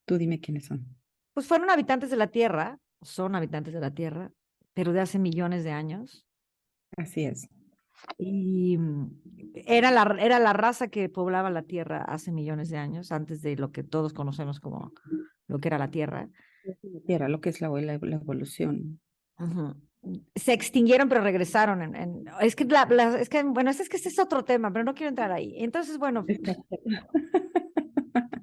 [SPEAKER 2] Tú dime quiénes son.
[SPEAKER 1] Pues fueron habitantes de la Tierra, son habitantes de la Tierra, pero de hace millones de años.
[SPEAKER 2] Así es.
[SPEAKER 1] Y era la raza que poblaba la Tierra hace millones de años, antes de lo que todos conocemos como lo que era la Tierra.
[SPEAKER 2] La Tierra, lo que es la evolución.
[SPEAKER 1] Ujú. Se extinguieron, pero regresaron. Es que, bueno, es que este es otro tema, pero no quiero entrar ahí. Entonces, bueno,
[SPEAKER 2] Exacto.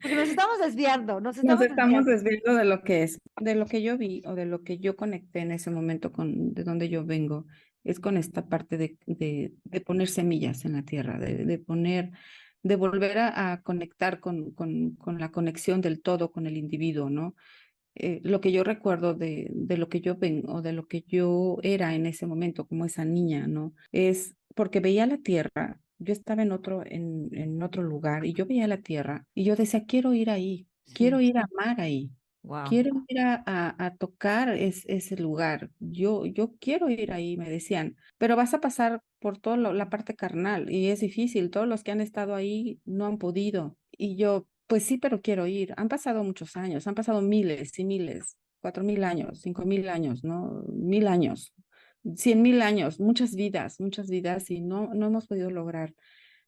[SPEAKER 1] porque nos estamos desviando, nos
[SPEAKER 2] Nos
[SPEAKER 1] estamos
[SPEAKER 2] estamos
[SPEAKER 1] desviando.
[SPEAKER 2] desviando de lo que es, de lo que yo vi o de lo que yo conecté en ese momento de donde yo vengo, es con esta parte de poner semillas en la tierra, de volver a conectar con la conexión del todo con el individuo, ¿no? Lo que yo recuerdo de lo que yo ven o de lo que yo era en ese momento como esa niña, ¿no? Es porque veía la tierra, yo estaba en otro lugar y yo veía la tierra y yo decía, quiero ir ahí. quiero
[SPEAKER 1] sí,
[SPEAKER 2] ir a amar ahí.
[SPEAKER 1] wow,
[SPEAKER 2] Quiero ir a tocar ese lugar. Yo quiero ir ahí, me decían, pero vas a pasar por toda la parte carnal y es difícil. Todos los que han estado ahí no han podido. Y yo, pues sí, pero quiero ir. Han pasado muchos años, han pasado miles y miles, 4.000 años, 5.000 años, ¿no? 1.000 años, 100.000 años, muchas vidas y no hemos podido lograr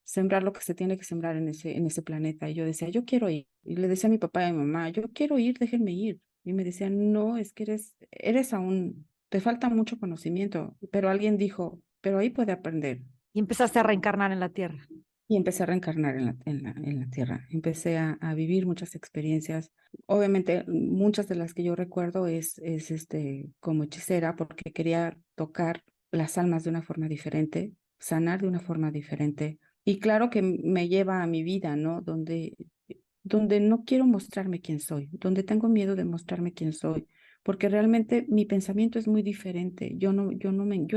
[SPEAKER 2] sembrar lo que se tiene que sembrar en ese planeta. Y yo decía, yo quiero ir. Y le decía a mi papá y a mi mamá, yo quiero ir, déjenme ir. Y me decían, no, es que eres aún, te falta mucho conocimiento. Pero alguien dijo, pero ahí puede aprender.
[SPEAKER 1] y empezaste a reencarnar en la tierra.
[SPEAKER 2] Y empecé a reencarnar en la tierra. Empecé a vivir muchas experiencias. Obviamente, muchas de las que yo recuerdo es como hechicera, porque quería tocar las almas de una forma diferente, sanar de una forma diferente. Y claro que me lleva a mi vida, ¿no? Donde no quiero mostrarme quién soy, donde tengo miedo de mostrarme quién soy, porque realmente mi pensamiento es muy diferente. Yo no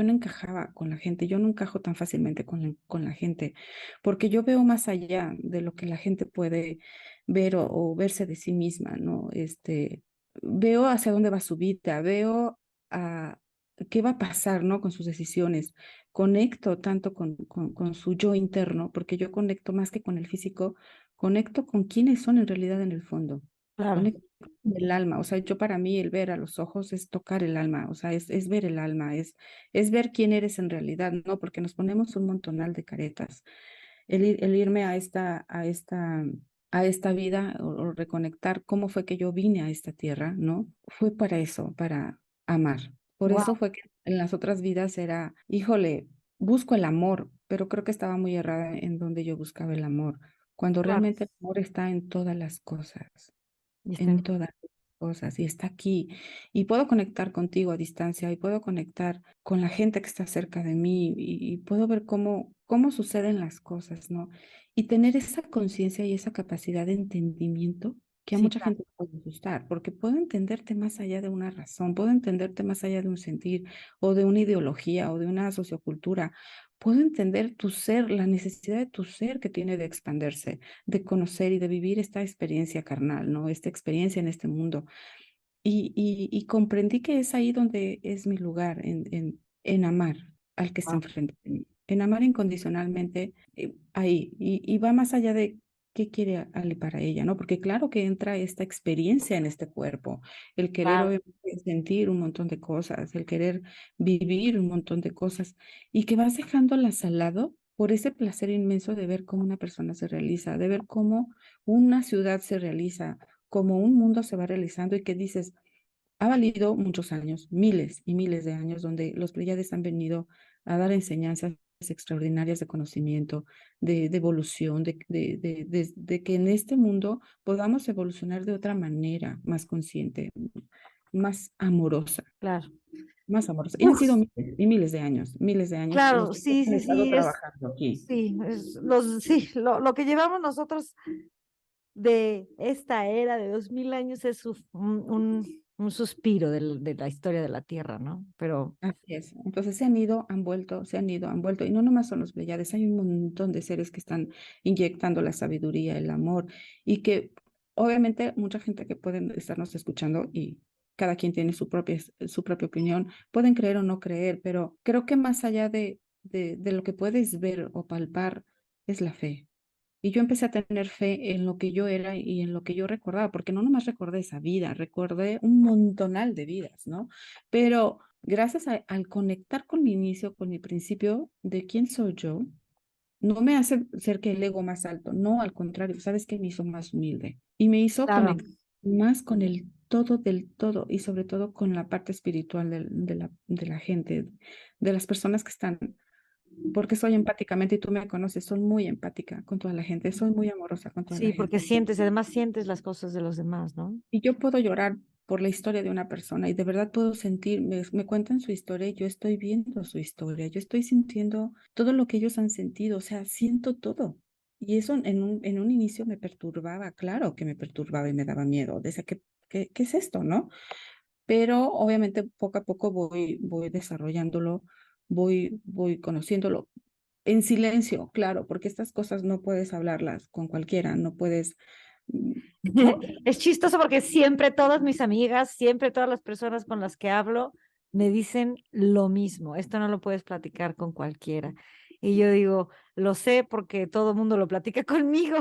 [SPEAKER 2] encajaba con la gente, yo no encajo tan fácilmente con la gente, porque yo veo más allá de lo que la gente puede ver o verse de sí misma, ¿no? Veo hacia dónde va su vida, veo a qué va a pasar, ¿no? Con sus decisiones. Conecto tanto con su yo interno, porque yo conecto más que con el físico, conecto con quiénes son en realidad en el fondo,
[SPEAKER 1] Claro,
[SPEAKER 2] conecto con el alma, o sea, yo para mí el ver a los ojos es tocar el alma, o sea, es ver el alma, es ver quién eres en realidad, ¿no? Porque nos ponemos un montonal de caretas. El irme a esta vida o reconectar cómo fue que yo vine a esta tierra, ¿no? Fue para eso, para amar. Por
[SPEAKER 1] wow,
[SPEAKER 2] eso fue que en las otras vidas era, híjole, busco el amor, pero creo que estaba muy errada en donde yo buscaba el amor, cuando
[SPEAKER 1] claro.
[SPEAKER 2] realmente el amor está en todas las cosas,
[SPEAKER 1] Y está
[SPEAKER 2] en
[SPEAKER 1] en-
[SPEAKER 2] todas las cosas, y está aquí. Y puedo conectar contigo a distancia, y puedo conectar con la gente que está cerca de mí, y puedo ver cómo suceden las cosas, ¿no? Y tener esa conciencia y esa capacidad de entendimiento que a
[SPEAKER 1] sí,
[SPEAKER 2] mucha
[SPEAKER 1] claro,
[SPEAKER 2] gente puede asustar, porque puedo entenderte más allá de una razón, puedo entenderte más allá de un sentir, o de una ideología, o de una sociocultura. Puedo entender tu ser, la necesidad de tu ser que tiene de expandirse, de conocer y de vivir esta experiencia carnal, ¿no? Esta experiencia en este mundo. Y comprendí que es ahí donde es mi lugar, en amar al que está
[SPEAKER 1] wow,
[SPEAKER 2] enfrente de mí, en amar incondicionalmente, ahí. Y va más allá de qué quiere Ali para ella, ¿no? Porque claro que entra esta experiencia en este cuerpo, el querer
[SPEAKER 1] claro,
[SPEAKER 2] obviamente sentir un montón de cosas, el querer vivir un montón de cosas, y que vas dejándolas al lado por ese placer inmenso de ver cómo una persona se realiza, de ver cómo una ciudad se realiza, cómo un mundo se va realizando, y que dices, ha valido muchos años, miles y miles de años, donde los Pleiades han venido a dar enseñanzas extraordinarias de conocimiento, de evolución, de que en este mundo podamos evolucionar de otra manera, más consciente, más amorosa,
[SPEAKER 1] claro.
[SPEAKER 2] más amorosa. Y han
[SPEAKER 1] Uf,
[SPEAKER 2] sido miles de años los
[SPEAKER 1] claro,
[SPEAKER 2] que
[SPEAKER 1] sí,
[SPEAKER 2] han
[SPEAKER 1] sí,
[SPEAKER 2] estado
[SPEAKER 1] sí,
[SPEAKER 2] trabajando aquí.
[SPEAKER 1] sí, lo que llevamos nosotros de esta era de 2000 años es un suspiro de la historia de la Tierra, ¿no? Pero
[SPEAKER 2] Así es. Entonces se han ido, han vuelto, se han ido, han vuelto. Y no nomás son los Pleiades, hay un montón de seres que están inyectando la sabiduría, el amor, y que obviamente mucha gente que pueden estarnos escuchando, y cada quien tiene su propia opinión, pueden creer o no creer, pero creo que más allá de lo que puedes ver o palpar es la fe. Y yo empecé a tener fe en lo que yo era y en lo que yo recordaba, porque no nomás recordé esa vida, recordé un montonal de vidas, ¿no? Pero gracias al conectar con mi inicio, con mi principio de quién soy yo, no me hace ser que el ego más alto, no, al contrario, ¿sabes qué? Me hizo más humilde y me hizo
[SPEAKER 1] claro,
[SPEAKER 2] conectar más con el todo del todo, y sobre todo con la parte espiritual de la gente, de las personas que están, porque soy empáticamente, y tú me conoces, soy muy empática con toda la gente, soy muy amorosa con toda la
[SPEAKER 1] sí, porque
[SPEAKER 2] gente.
[SPEAKER 1] sientes, además sientes las cosas de los demás, ¿no?
[SPEAKER 2] Y yo puedo llorar por la historia de una persona, y de verdad puedo sentir, me cuentan su historia y yo estoy viendo su historia, yo estoy sintiendo todo lo que ellos han sentido, o sea, siento todo. Y eso en un inicio me perturbaba, claro que me perturbaba y me daba miedo. Decía, ¿qué es esto, no? Pero obviamente poco a poco voy desarrollándolo, voy conociéndolo. En silencio, claro, porque estas cosas no puedes hablarlas con cualquiera, no puedes. ¿no?
[SPEAKER 1] Es chistoso porque siempre todas mis amigas, siempre todas las personas con las que hablo me dicen lo mismo. Esto no lo puedes platicar con cualquiera. Y yo digo, lo sé porque todo el mundo lo platica conmigo.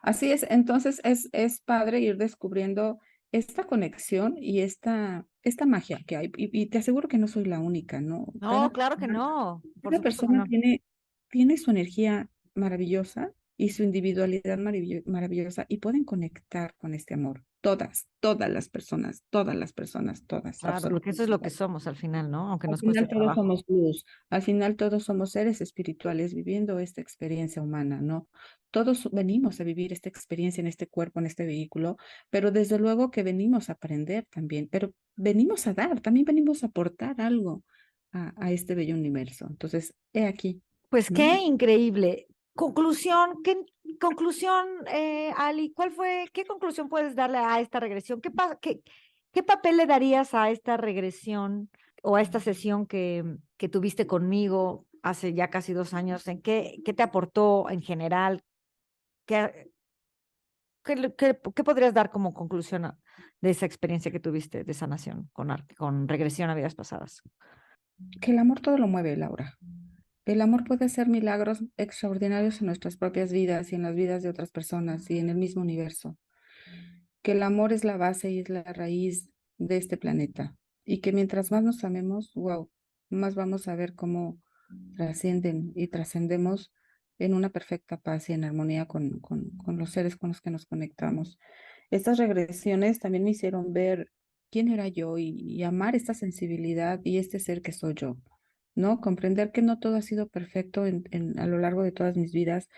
[SPEAKER 2] Así es, entonces es padre ir descubriendo esta conexión y esta magia que hay. Y te aseguro que no soy la única, ¿no?
[SPEAKER 1] No, claro que no. Por
[SPEAKER 2] Cada
[SPEAKER 1] supuesto que
[SPEAKER 2] persona
[SPEAKER 1] no.
[SPEAKER 2] tiene su energía maravillosa y su individualidad maravillosa y pueden conectar con este amor. Todas las personas, todas,
[SPEAKER 1] Claro, porque eso es
[SPEAKER 2] absolutamente
[SPEAKER 1] lo que
[SPEAKER 2] todas.
[SPEAKER 1] somos al final, ¿no? Aunque
[SPEAKER 2] Al
[SPEAKER 1] nos cueste
[SPEAKER 2] final todos
[SPEAKER 1] trabajo.
[SPEAKER 2] somos luz, al final todos somos seres espirituales viviendo esta experiencia humana, ¿no? Todos venimos a vivir esta experiencia en este cuerpo, en este vehículo, pero desde luego que venimos a aprender también, pero venimos a dar, también venimos a aportar algo a este bello universo. Entonces, he aquí,
[SPEAKER 1] Pues
[SPEAKER 2] ¿no?
[SPEAKER 1] qué increíble. Conclusión, Ali, qué conclusión puedes darle a esta regresión? ¿Qué papel le darías a esta regresión o a esta sesión que tuviste conmigo hace ya casi 2 años? ¿Qué te aportó en general? ¿Qué podrías dar como conclusión de esa experiencia que tuviste de sanación con regresión a vidas pasadas?
[SPEAKER 2] Que el amor todo lo mueve, Laura. El amor puede hacer milagros extraordinarios en nuestras propias vidas y en las vidas de otras personas y en el mismo universo. Que el amor es la base y es la raíz de este planeta. Y que mientras más nos amemos, wow, más vamos a ver cómo trascienden y trascendemos en una perfecta paz y en armonía con los seres con los que nos conectamos. Estas regresiones también me hicieron ver quién era yo y amar esta sensibilidad y este ser que soy yo, ¿no? Comprender que no todo ha sido perfecto a lo largo de todas mis vidas,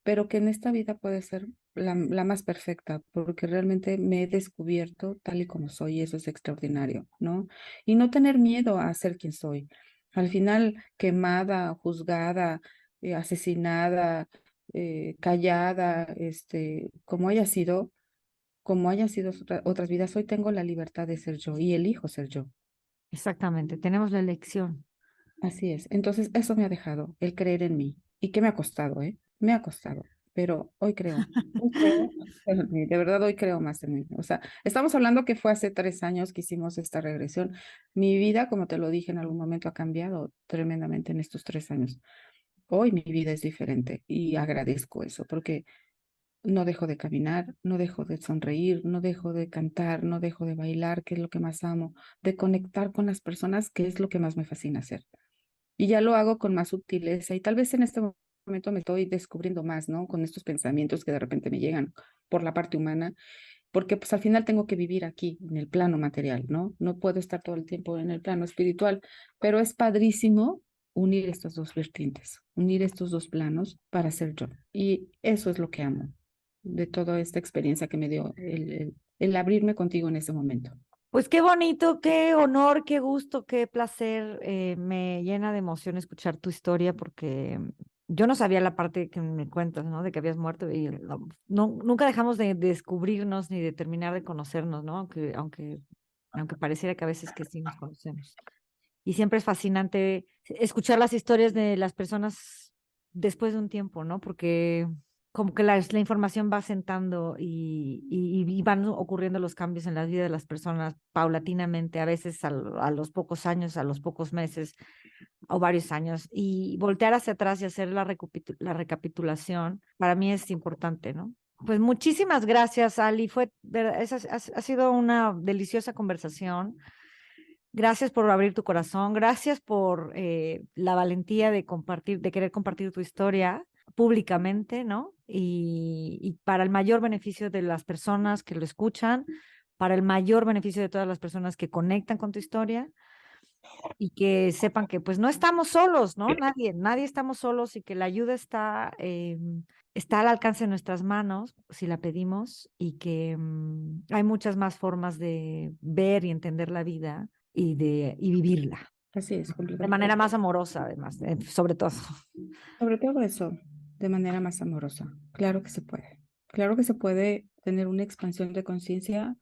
[SPEAKER 2] pero que en esta vida puede ser la más perfecta, porque realmente me he descubierto tal y como soy, y eso es extraordinario, ¿no? Y no tener miedo a ser quien soy. Al final, quemada, juzgada, asesinada, callada, como haya sido otras vidas, hoy tengo la libertad de ser yo y elijo ser yo.
[SPEAKER 1] Exactamente, tenemos la elección.
[SPEAKER 2] Así es. Entonces, eso me ha dejado el creer en mí. ¿Y qué me ha costado, eh? Me ha costado, pero hoy creo. Hoy creo más en mí, de verdad, hoy creo más en mí. O sea, estamos hablando que fue hace 3 años que hicimos esta regresión. Mi vida, como te lo dije en algún momento, ha cambiado tremendamente en estos 3 años. Hoy mi vida es diferente y agradezco eso porque no dejo de caminar, no dejo de sonreír, no dejo de cantar, no dejo de bailar, que es lo que más amo, de conectar con las personas, que es lo que más me fascina hacer. Y ya lo hago con más sutileza y tal vez en este momento me estoy descubriendo más, ¿no? Con estos pensamientos que de repente me llegan por la parte humana, porque pues al final tengo que vivir aquí, en el plano material, ¿no? No puedo estar todo el tiempo en el plano espiritual, pero es padrísimo unir estas dos vertientes, unir estos dos planos para ser yo. Y eso es lo que amo de toda esta experiencia que me dio el abrirme contigo en ese momento.
[SPEAKER 1] Pues qué bonito, qué honor, qué gusto, qué placer. Me llena de emoción escuchar tu historia porque yo no sabía la parte que me cuentas, ¿no? De que habías muerto y nunca dejamos de descubrirnos ni de terminar de conocernos, ¿no? Aunque pareciera que a veces que sí nos conocemos. Y siempre es fascinante escuchar las historias de las personas después de un tiempo, ¿no? Porque como que la información va sentando y van ocurriendo los cambios en la vida de las personas paulatinamente, a veces a los pocos años, a los pocos meses o varios años. Y voltear hacia atrás y hacer la recapitulación, para mí es importante, ¿no? Pues muchísimas gracias, Ali. Ha sido una deliciosa conversación. Gracias por abrir tu corazón, gracias por la valentía de compartir, de querer compartir tu historia públicamente, ¿no? Y para el mayor beneficio de las personas que lo escuchan, para el mayor beneficio de todas las personas que conectan con tu historia y que sepan que pues no estamos solos, ¿no? Nadie estamos solos y que la ayuda está al alcance de nuestras manos si la pedimos y que hay muchas más formas de ver y entender la vida y vivirla
[SPEAKER 2] Así es,
[SPEAKER 1] de
[SPEAKER 2] completamente.
[SPEAKER 1] manera más amorosa, además, sobre todo.
[SPEAKER 2] Sobre todo eso, de manera más amorosa. Claro que se puede. Claro que se puede tener una expansión de conciencia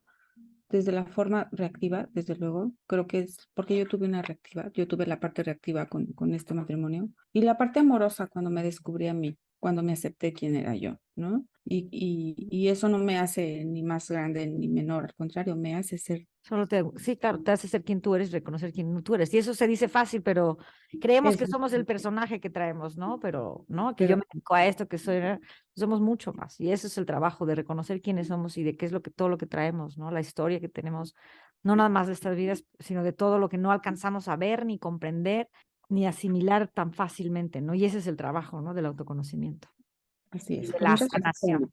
[SPEAKER 2] desde la forma reactiva, desde luego. Creo que es porque yo tuve una reactiva, yo tuve la parte reactiva con este matrimonio y la parte amorosa cuando me descubrí a mí, cuando me acepté quién era yo, ¿no? Y eso no me hace ni más grande ni menor, al contrario, me hace ser
[SPEAKER 1] Sí, claro, te hace ser quien tú eres, reconocer quién tú eres. Y eso se dice fácil, pero creemos que
[SPEAKER 2] eso.
[SPEAKER 1] somos el personaje que traemos, ¿no? Pero, ¿no? Que yo
[SPEAKER 2] Pero
[SPEAKER 1] me dedico a esto, que soy, somos mucho más. Y ese es el trabajo de reconocer quiénes somos y de qué es todo lo que traemos, ¿no? La historia que tenemos, no nada más de estas vidas, sino de todo lo que no alcanzamos a ver, ni comprender, ni asimilar tan fácilmente, ¿no? Y ese es el trabajo, ¿no? Del autoconocimiento
[SPEAKER 2] así
[SPEAKER 1] y
[SPEAKER 2] es.
[SPEAKER 1] de
[SPEAKER 2] Pues
[SPEAKER 1] la sanación.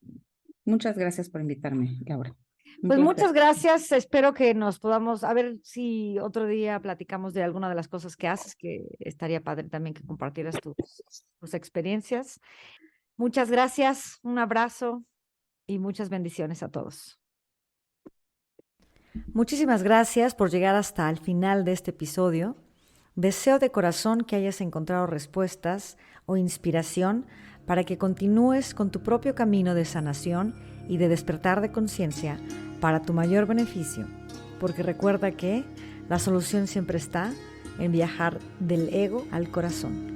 [SPEAKER 2] muchas gracias por invitarme, Laura. Un
[SPEAKER 1] Pues muchas
[SPEAKER 2] placer.
[SPEAKER 1] gracias. Espero que nos podamos, a ver si otro día platicamos de alguna de las cosas que haces, que estaría padre también que compartieras tus experiencias. Muchas gracias, un abrazo y muchas bendiciones a todos. Muchísimas gracias por llegar hasta el final de este episodio. Deseo de corazón que hayas encontrado respuestas o inspiración para que continúes con tu propio camino de sanación y de despertar de conciencia para tu mayor beneficio, porque recuerda que la solución siempre está en viajar del ego al corazón.